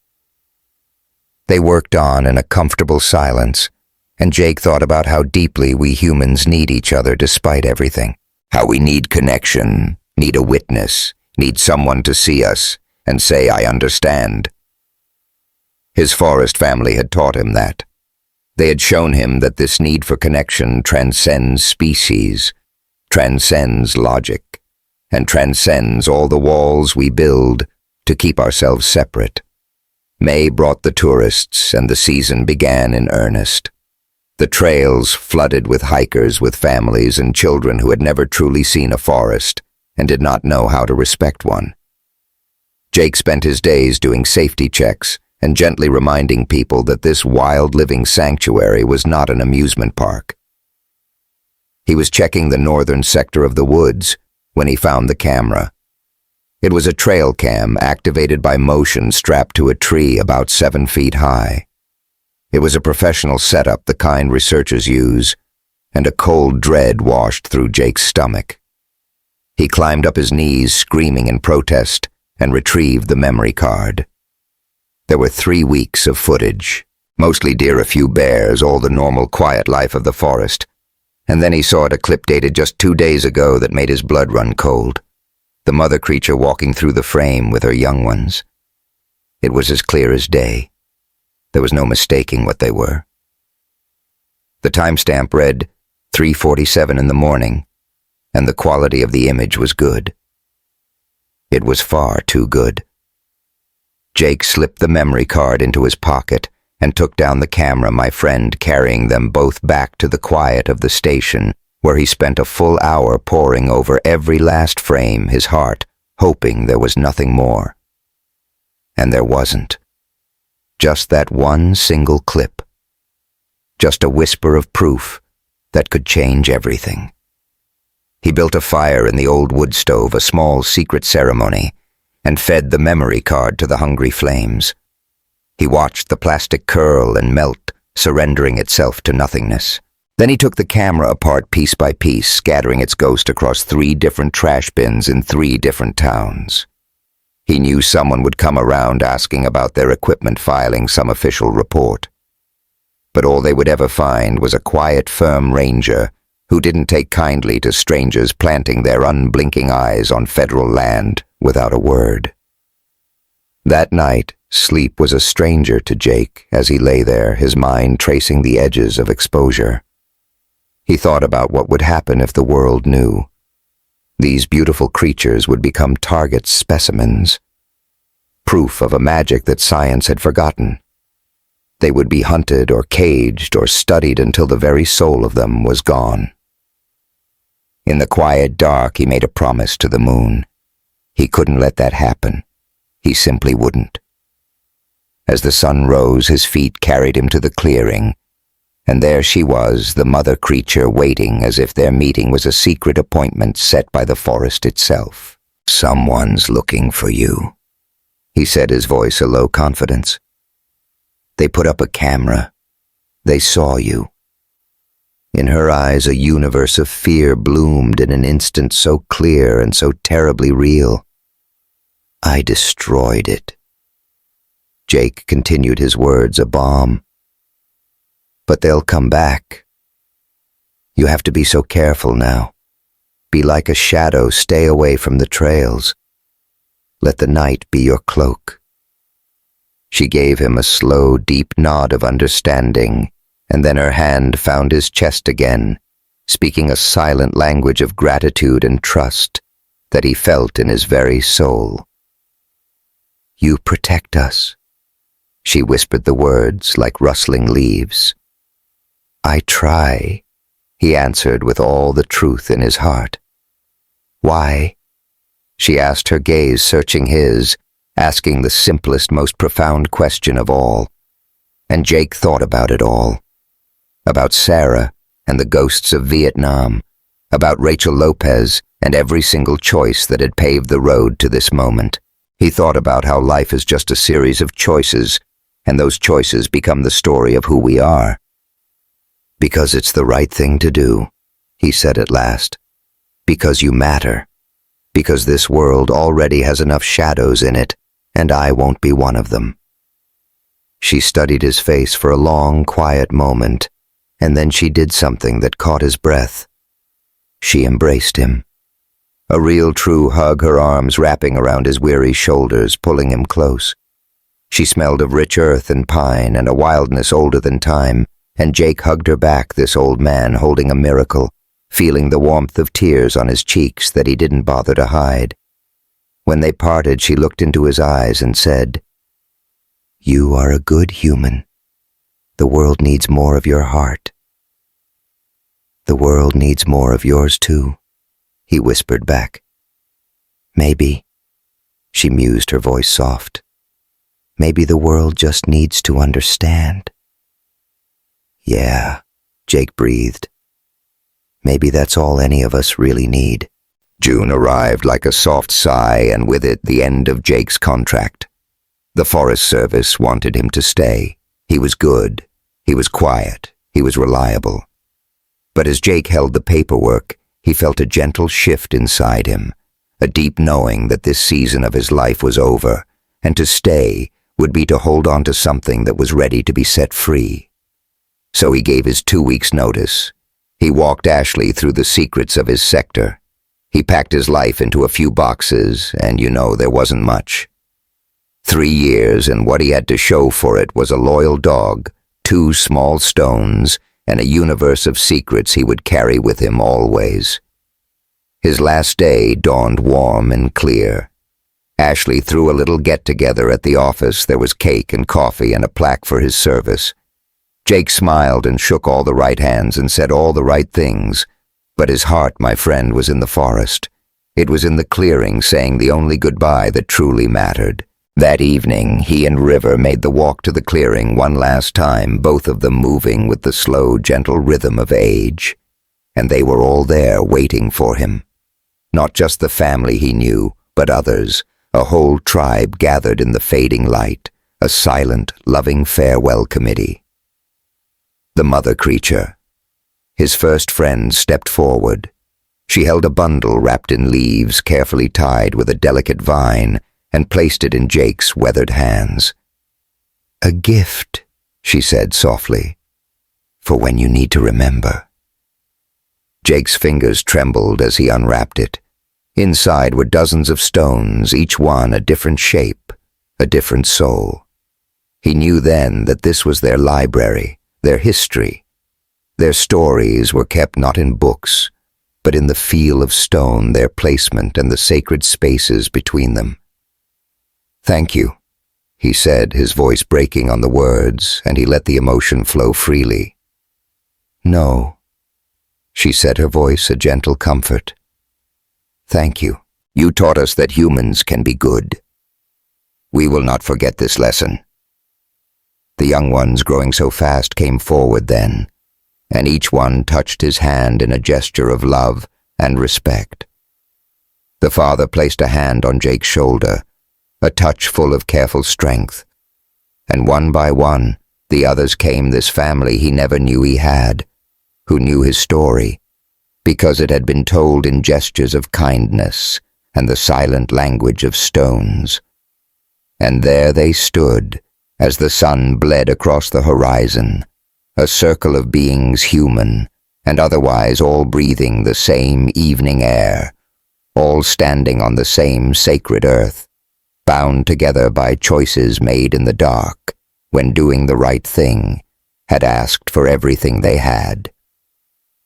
They worked on in a comfortable silence, and Jake thought about how deeply we humans need each other despite everything. How we need connection, need a witness, need someone to see us and say, "I understand." His forest family had taught him that. They had shown him that this need for connection transcends species, transcends logic, and transcends all the walls we build to keep ourselves separate. May brought the tourists, and the season began in earnest. The trails flooded with hikers with families and children who had never truly seen a forest and did not know how to respect one. Jake spent his days doing safety checks and gently reminding people that this wild living sanctuary was not an amusement park. He was checking the northern sector of the woods when he found the camera. It was a trail cam activated by motion strapped to a tree about 7 feet high. It was a professional setup, the kind researchers use, and a cold dread washed through Jake's stomach. He climbed up his knees, screaming in protest, and retrieved the memory card. There were 3 weeks of footage, mostly deer, a few bears, all the normal quiet life of the forest. And then he saw a clip dated just 2 days ago that made his blood run cold. The mother creature walking through the frame with her young ones. It was as clear as day. There was no mistaking what they were. The timestamp read 3:47 in the morning, and the quality of the image was good. It was far too good. Jake slipped the memory card into his pocket and took down the camera, my friend carrying them both back to the quiet of the station, where he spent a full hour poring over every last frame, his heart hoping there was nothing more. And there wasn't. Just that one single clip. Just a whisper of proof that could change everything. He built a fire in the old wood stove, a small secret ceremony, and fed the memory card to the hungry flames. He watched the plastic curl and melt, surrendering itself to nothingness. Then he took the camera apart piece by piece, scattering its ghost across 3 different trash bins in 3 different towns. He knew someone would come around asking about their equipment, filing some official report. But all they would ever find was a quiet, firm ranger who didn't take kindly to strangers planting their unblinking eyes on federal land without a word. That night, sleep was a stranger to Jake as he lay there, his mind tracing the edges of exposure. He thought about what would happen if the world knew. These beautiful creatures would become target specimens, proof of a magic that science had forgotten. They would be hunted or caged or studied until the very soul of them was gone. In the quiet dark, he made a promise to the moon. He couldn't let that happen. He simply wouldn't. As the sun rose, his feet carried him to the clearing, and there she was, the mother creature, waiting as if their meeting was a secret appointment set by the forest itself. "Someone's looking for you," he said, his voice a low confidence. "They put up a camera. They saw you." In her eyes, a universe of fear bloomed in an instant so clear and so terribly real. I destroyed it. Jake continued his words, a bomb. But they'll come back. You have to be so careful now. Be like a shadow, stay away from the trails. Let the night be your cloak. She gave him a slow, deep nod of understanding, and then her hand found his chest again, speaking a silent language of gratitude and trust that he felt in his very soul. You protect us. She whispered the words like rustling leaves. I try, he answered with all the truth in his heart. Why? She asked, her gaze searching his, asking the simplest, most profound question of all. And Jake thought about it all. About Sarah and the ghosts of Vietnam, about Rachel Lopez and every single choice that had paved the road to this moment. He thought about how life is just a series of choices, and those choices become the story of who we are. Because it's the right thing to do, he said at last. Because you matter. Because this world already has enough shadows in it, and I won't be one of them. She studied his face for a long, quiet moment, and then she did something that caught his breath. She embraced him. A real true hug, her arms wrapping around his weary shoulders, pulling him close. She smelled of rich earth and pine and a wildness older than time, and Jake hugged her back, this old man holding a miracle, feeling the warmth of tears on his cheeks that he didn't bother to hide. When they parted, she looked into his eyes and said, You are a good human. The world needs more of your heart. The world needs more of yours too, he whispered back. Maybe, she mused, her voice soft. Maybe the world just needs to understand. Yeah, Jake breathed. Maybe that's all any of us really need. June arrived like a soft sigh, and with it the end of Jake's contract. The Forest Service wanted him to stay. He was good. He was quiet. He was reliable. But as Jake held the paperwork, he felt a gentle shift inside him, a deep knowing that this season of his life was over, and to stay would be to hold on to something that was ready to be set free. So he gave his 2 weeks' notice. He walked Ashley through the secrets of his sector. He packed his life into a few boxes, and there wasn't much. 3 years, and what he had to show for it was a loyal dog, 2 small stones, and a universe of secrets he would carry with him always. His last day dawned warm and clear. Ashley threw a little get-together at the office. There was cake and coffee and a plaque for his service. Jake smiled and shook all the right hands and said all the right things, but his heart, my friend, was in the forest. It was in the clearing, saying the only goodbye that truly mattered. That evening, he and River made the walk to the clearing one last time, both of them moving with the slow, gentle rhythm of age. And they were all there waiting for him. Not just the family he knew, but others, a whole tribe gathered in the fading light, a silent, loving farewell committee. The mother creature. His first friend stepped forward. She held a bundle wrapped in leaves, carefully tied with a delicate vine, and placed it in Jake's weathered hands. A gift, she said softly, for when you need to remember. Jake's fingers trembled as he unwrapped it. Inside were dozens of stones, each one a different shape, a different soul. He knew then that this was their library, their history. Their stories were kept not in books, but in the feel of stone, their placement, and the sacred spaces between them. Thank you, he said, his voice breaking on the words, and he let the emotion flow freely. No, she said, her voice a gentle comfort. Thank you. You taught us that humans can be good. We will not forget this lesson. The young ones, growing so fast, came forward then, and each one touched his hand in a gesture of love and respect. The father placed a hand on Jake's shoulder, a touch full of careful strength, and one by one, the others came, this family he never knew he had, who knew his story, because it had been told in gestures of kindness and the silent language of stones. And there they stood, as the sun bled across the horizon, a circle of beings human and otherwise all breathing the same evening air, all standing on the same sacred earth, bound together by choices made in the dark, when doing the right thing had asked for everything they had.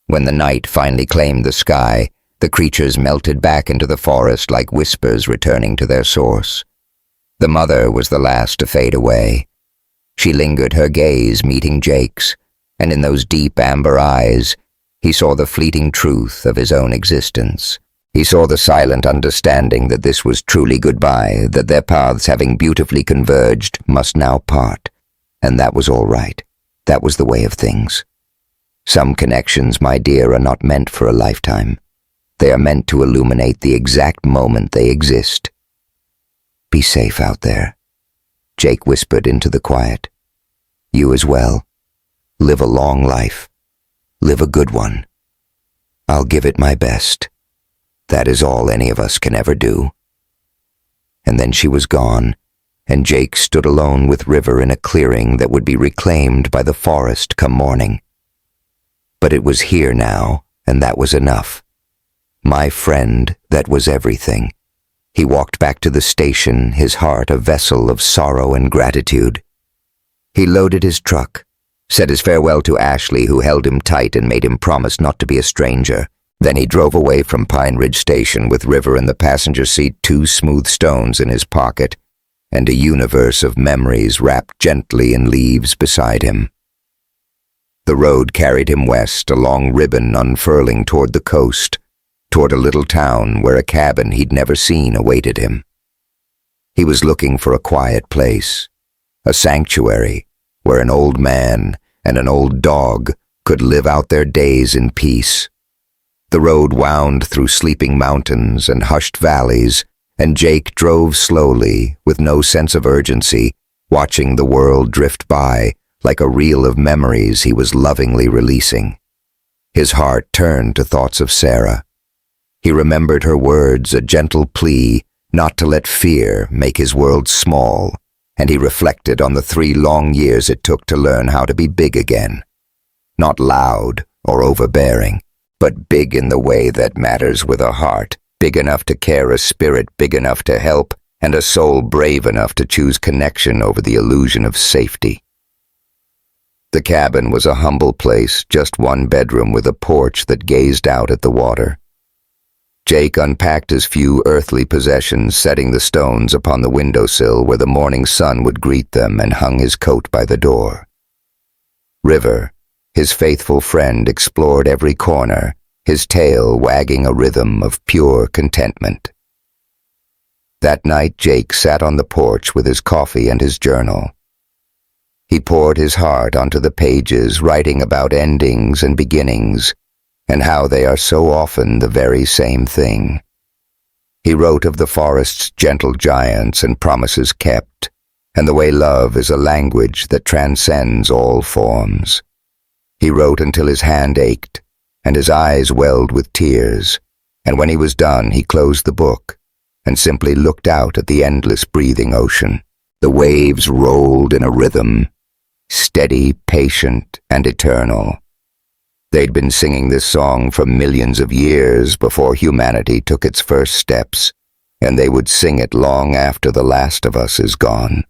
When the night finally claimed the sky, the creatures melted back into the forest like whispers returning to their source. The mother was the last to fade away. She lingered, her gaze meeting Jake's, and in those deep amber eyes, he saw the fleeting truth of his own existence. He saw the silent understanding that this was truly goodbye, that their paths, having beautifully converged, must now part. And that was all right. That was the way of things. Some connections, my dear, are not meant for a lifetime. They are meant to illuminate the exact moment they exist. Be safe out there, Jake whispered into the quiet. You as well. Live a long life. Live a good one. I'll give it my best. That is all any of us can ever do. And then she was gone, and Jake stood alone with River in a clearing that would be reclaimed by the forest come morning. But it was here now, and that was enough. My friend, that was everything. He walked back to the station, his heart a vessel of sorrow and gratitude. He loaded his truck, said his farewell to Ashley, who held him tight and made him promise not to be a stranger. Then he drove away from Pine Ridge Station with River in the passenger seat, 2 smooth stones in his pocket, and a universe of memories wrapped gently in leaves beside him. The road carried him west, a long ribbon unfurling toward the coast, toward a little town where a cabin he'd never seen awaited him. He was looking for a quiet place, a sanctuary where an old man and an old dog could live out their days in peace. The road wound through sleeping mountains and hushed valleys, and Jake drove slowly, with no sense of urgency, watching the world drift by like a reel of memories he was lovingly releasing. His heart turned to thoughts of Sarah. He remembered her words, a gentle plea not to let fear make his world small, and he reflected on the 3 long years it took to learn how to be big again. Not loud or overbearing, but big in the way that matters, with a heart big enough to care, a spirit big enough to help, and a soul brave enough to choose connection over the illusion of safety. The cabin was a humble place, just 1 bedroom with a porch that gazed out at the water. Jake unpacked his few earthly possessions, setting the stones upon the windowsill where the morning sun would greet them, and hung his coat by the door. River, his faithful friend, explored every corner, his tail wagging a rhythm of pure contentment. That night Jake sat on the porch with his coffee and his journal. He poured his heart onto the pages, writing about endings and beginnings, and how they are so often the very same thing. He wrote of the forest's gentle giants and promises kept, and the way love is a language that transcends all forms. He wrote until his hand ached, and his eyes welled with tears, and when he was done he closed the book and simply looked out at the endless breathing ocean. The waves rolled in a rhythm, steady, patient, and eternal. They'd been singing this song for millions of years before humanity took its first steps, and they would sing it long after the last of us is gone.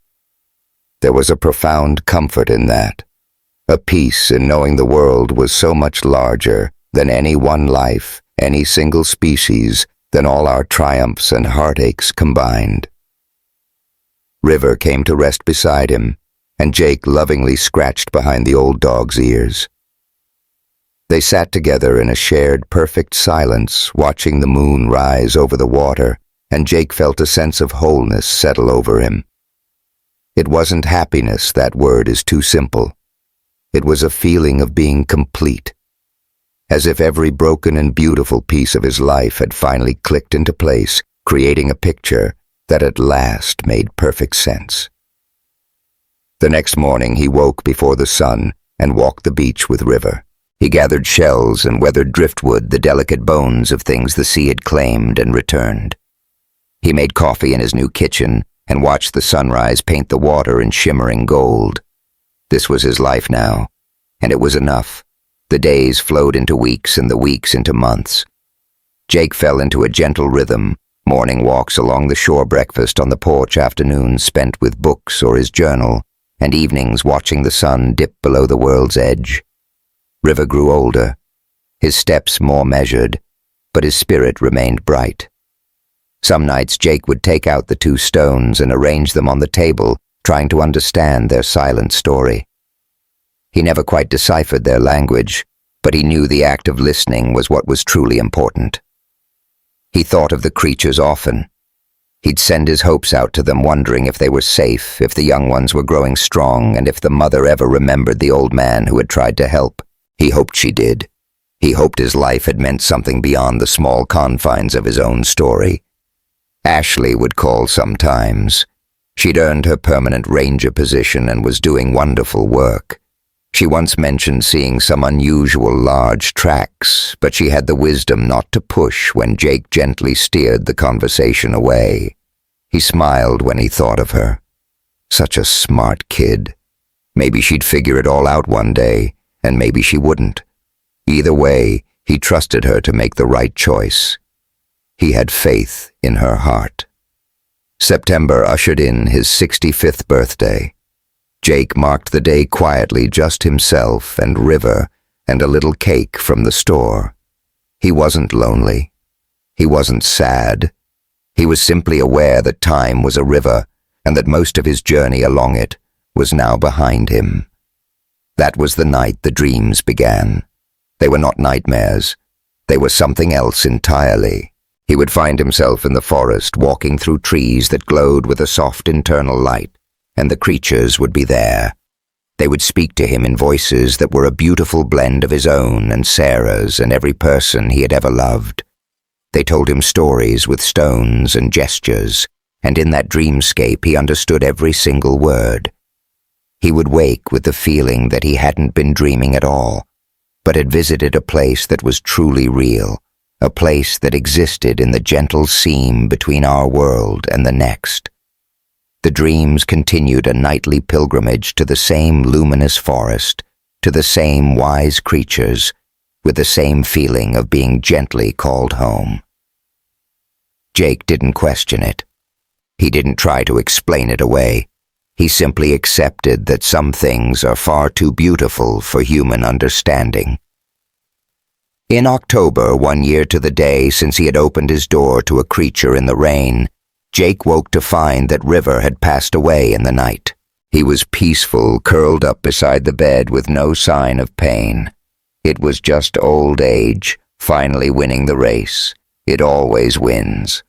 There was a profound comfort in that, a peace in knowing the world was so much larger than any one life, any single species, than all our triumphs and heartaches combined. River came to rest beside him, and Jake lovingly scratched behind the old dog's ears. They sat together in a shared perfect silence, watching the moon rise over the water, and Jake felt a sense of wholeness settle over him. It wasn't happiness, that word is too simple. It was a feeling of being complete, as if every broken and beautiful piece of his life had finally clicked into place, creating a picture that at last made perfect sense. The next morning he woke before the sun and walked the beach with River. He gathered shells and weathered driftwood, the delicate bones of things the sea had claimed and returned. He made coffee in his new kitchen and watched the sunrise paint the water in shimmering gold. This was his life now, and it was enough. The days flowed into weeks and the weeks into months. Jake fell into a gentle rhythm, morning walks along the shore, breakfast on the porch, afternoons spent with books or his journal, and evenings watching the sun dip below the world's edge. River grew older, his steps more measured, but his spirit remained bright. Some nights Jake would take out the 2 stones and arrange them on the table, trying to understand their silent story. He never quite deciphered their language, but he knew the act of listening was what was truly important. He thought of the creatures often. He'd send his hopes out to them, wondering if they were safe, if the young ones were growing strong, and if the mother ever remembered the old man who had tried to help. He hoped she did. He hoped his life had meant something beyond the small confines of his own story. Ashley would call sometimes. She'd earned her permanent ranger position and was doing wonderful work. She once mentioned seeing some unusual large tracks, but she had the wisdom not to push when Jake gently steered the conversation away. He smiled when he thought of her. Such a smart kid. Maybe she'd figure it all out one day, and maybe she wouldn't. Either way, he trusted her to make the right choice. He had faith in her heart. September ushered in his 65th birthday. Jake marked the day quietly, just himself and River and a little cake from the store. He wasn't lonely. He wasn't sad. He was simply aware that time was a river and that most of his journey along it was now behind him. That was the night the dreams began. They were not nightmares. They were something else entirely. He would find himself in the forest, walking through trees that glowed with a soft internal light, and the creatures would be there. They would speak to him in voices that were a beautiful blend of his own and Sarah's and every person he had ever loved. They told him stories with stones and gestures, and in that dreamscape he understood every single word. He would wake with the feeling that he hadn't been dreaming at all, but had visited a place that was truly real, a place that existed in the gentle seam between our world and the next. The dreams continued a nightly pilgrimage to the same luminous forest, to the same wise creatures, with the same feeling of being gently called home. Jake didn't question it. He didn't try to explain it away. He simply accepted that some things are far too beautiful for human understanding. In October, 1 year to the day since he had opened his door to a creature in the rain, Jake woke to find that River had passed away in the night. He was peaceful, curled up beside the bed with no sign of pain. It was just old age, finally winning the race. It always wins.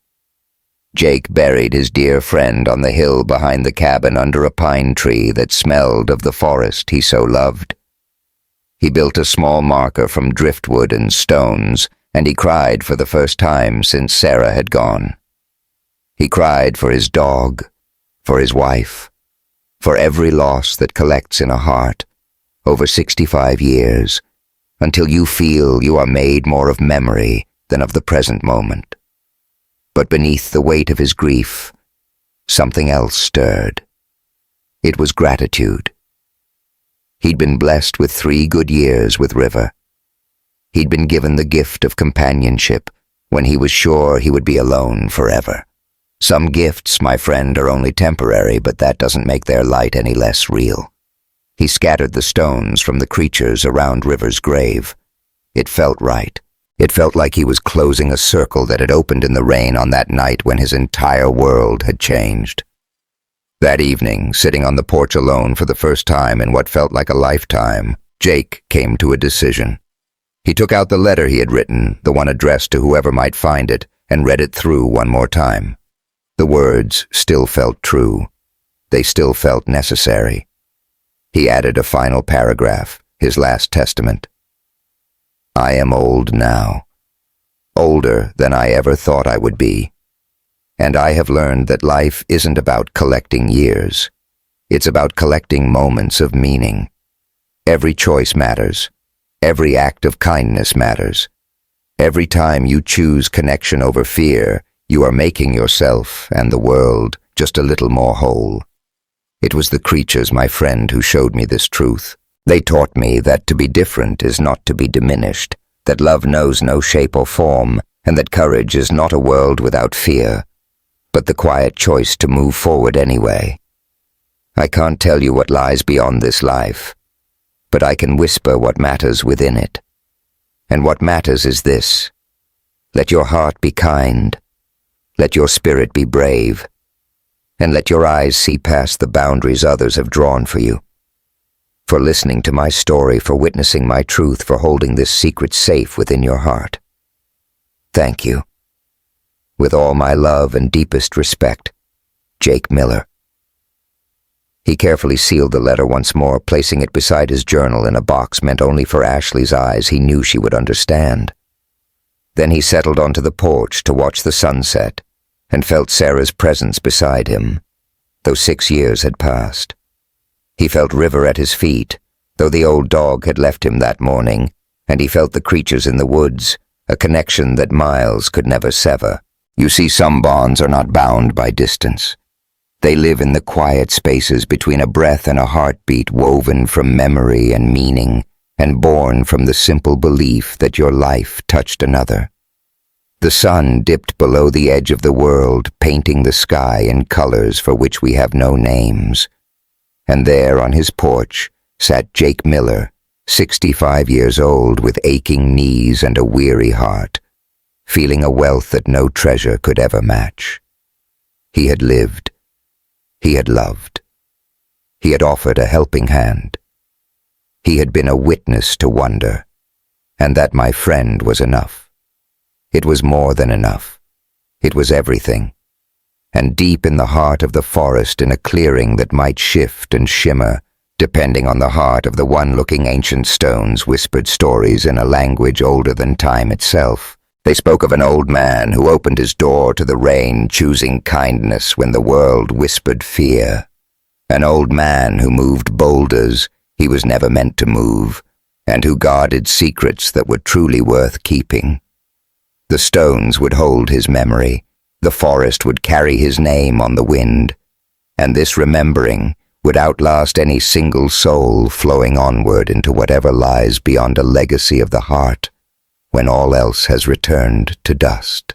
Jake buried his dear friend on the hill behind the cabin under a pine tree that smelled of the forest he so loved. He built a small marker from driftwood and stones, and he cried for the first time since Sarah had gone. He cried for his dog, for his wife, for every loss that collects in a heart, over 65 years, until you feel you are made more of memory than of the present moment. But beneath the weight of his grief, something else stirred. It was gratitude. He'd been blessed with 3 good years with River. He'd been given the gift of companionship when he was sure he would be alone forever. Some gifts, my friend, are only temporary, but that doesn't make their light any less real. He scattered the stones from the creatures around River's grave. It felt right. It felt like he was closing a circle that had opened in the rain on that night when his entire world had changed. That evening, sitting on the porch alone for the first time in what felt like a lifetime, Jake came to a decision. He took out the letter he had written, the one addressed to whoever might find it, and read it through one more time. The words still felt true. They still felt necessary. He added a final paragraph, his last testament. I am old now, older than I ever thought I would be. And I have learned that life isn't about collecting years. It's about collecting moments of meaning. Every choice matters. Every act of kindness matters. Every time you choose connection over fear, you are making yourself and the world just a little more whole. It was the creatures, my friend, who showed me this truth. They taught me that to be different is not to be diminished, that love knows no shape or form, and that courage is not a world without fear, but the quiet choice to move forward anyway. I can't tell you what lies beyond this life, but I can whisper what matters within it. And what matters is this: let your heart be kind, let your spirit be brave, and let your eyes see past the boundaries others have drawn for you. For listening to my story, for witnessing my truth, for holding this secret safe within your heart. Thank you. With all my love and deepest respect, Jake Miller. He carefully sealed the letter once more, placing it beside his journal in a box meant only for Ashley's eyes he knew she would understand. Then he settled onto the porch to watch the sunset, and felt Sarah's presence beside him, though 6 years had passed. He felt River at his feet, though the old dog had left him that morning, and he felt the creatures in the woods, a connection that miles could never sever. You see, some bonds are not bound by distance. They live in the quiet spaces between a breath and a heartbeat, woven from memory and meaning, and born from the simple belief that your life touched another. The sun dipped below the edge of the world, painting the sky in colors for which we have no names. And there on his porch sat Jake Miller, 65 years old, with aching knees and a weary heart, feeling a wealth that no treasure could ever match. He had lived. He had loved. He had offered a helping hand. He had been a witness to wonder, and that, my friend, was enough. It was more than enough. It was everything. And deep in the heart of the forest, in a clearing that might shift and shimmer, depending on the heart of the one-looking ancient stones, whispered stories in a language older than time itself. They spoke of an old man who opened his door to the rain, choosing kindness when the world whispered fear. An old man who moved boulders he was never meant to move, and who guarded secrets that were truly worth keeping. The stones would hold his memory, the forest would carry his name on the wind, and this remembering would outlast any single soul, flowing onward into whatever lies beyond a legacy of the heart, when all else has returned to dust.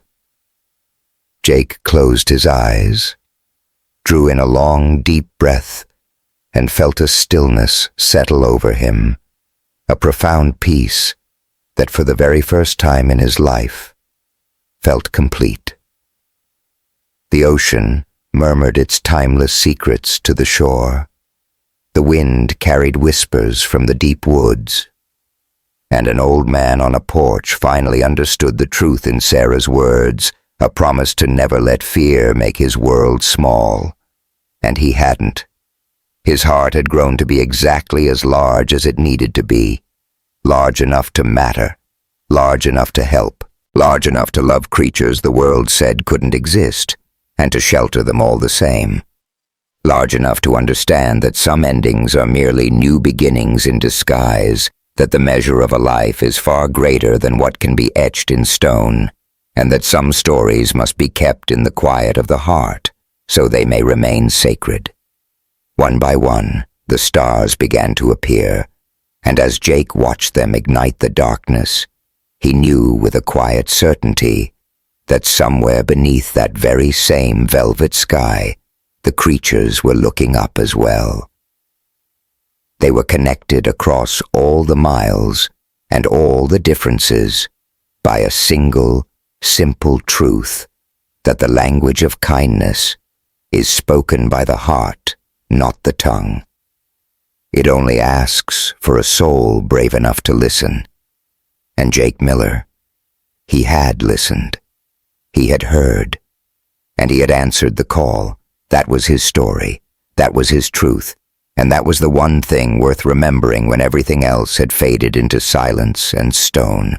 Jake closed his eyes, drew in a long, deep breath, and felt a stillness settle over him, a profound peace that for the very first time in his life felt complete. The ocean murmured its timeless secrets to the shore. The wind carried whispers from the deep woods. And an old man on a porch finally understood the truth in Sarah's words, a promise to never let fear make his world small. And he hadn't. His heart had grown to be exactly as large as it needed to be, large enough to matter, large enough to help, large enough to love creatures the world said couldn't exist, and to shelter them all the same. Large enough to understand that some endings are merely new beginnings in disguise, that the measure of a life is far greater than what can be etched in stone, and that some stories must be kept in the quiet of the heart, so they may remain sacred. One by one, the stars began to appear, and as Jake watched them ignite the darkness, he knew with a quiet certainty that somewhere beneath that very same velvet sky, the creatures were looking up as well. They were connected across all the miles and all the differences by a single, simple truth, that the language of kindness is spoken by the heart, not the tongue. It only asks for a soul brave enough to listen. And Jake Miller, he had listened. He had heard, and he had answered the call. That was his story, that was his truth, and that was the one thing worth remembering when everything else had faded into silence and stone.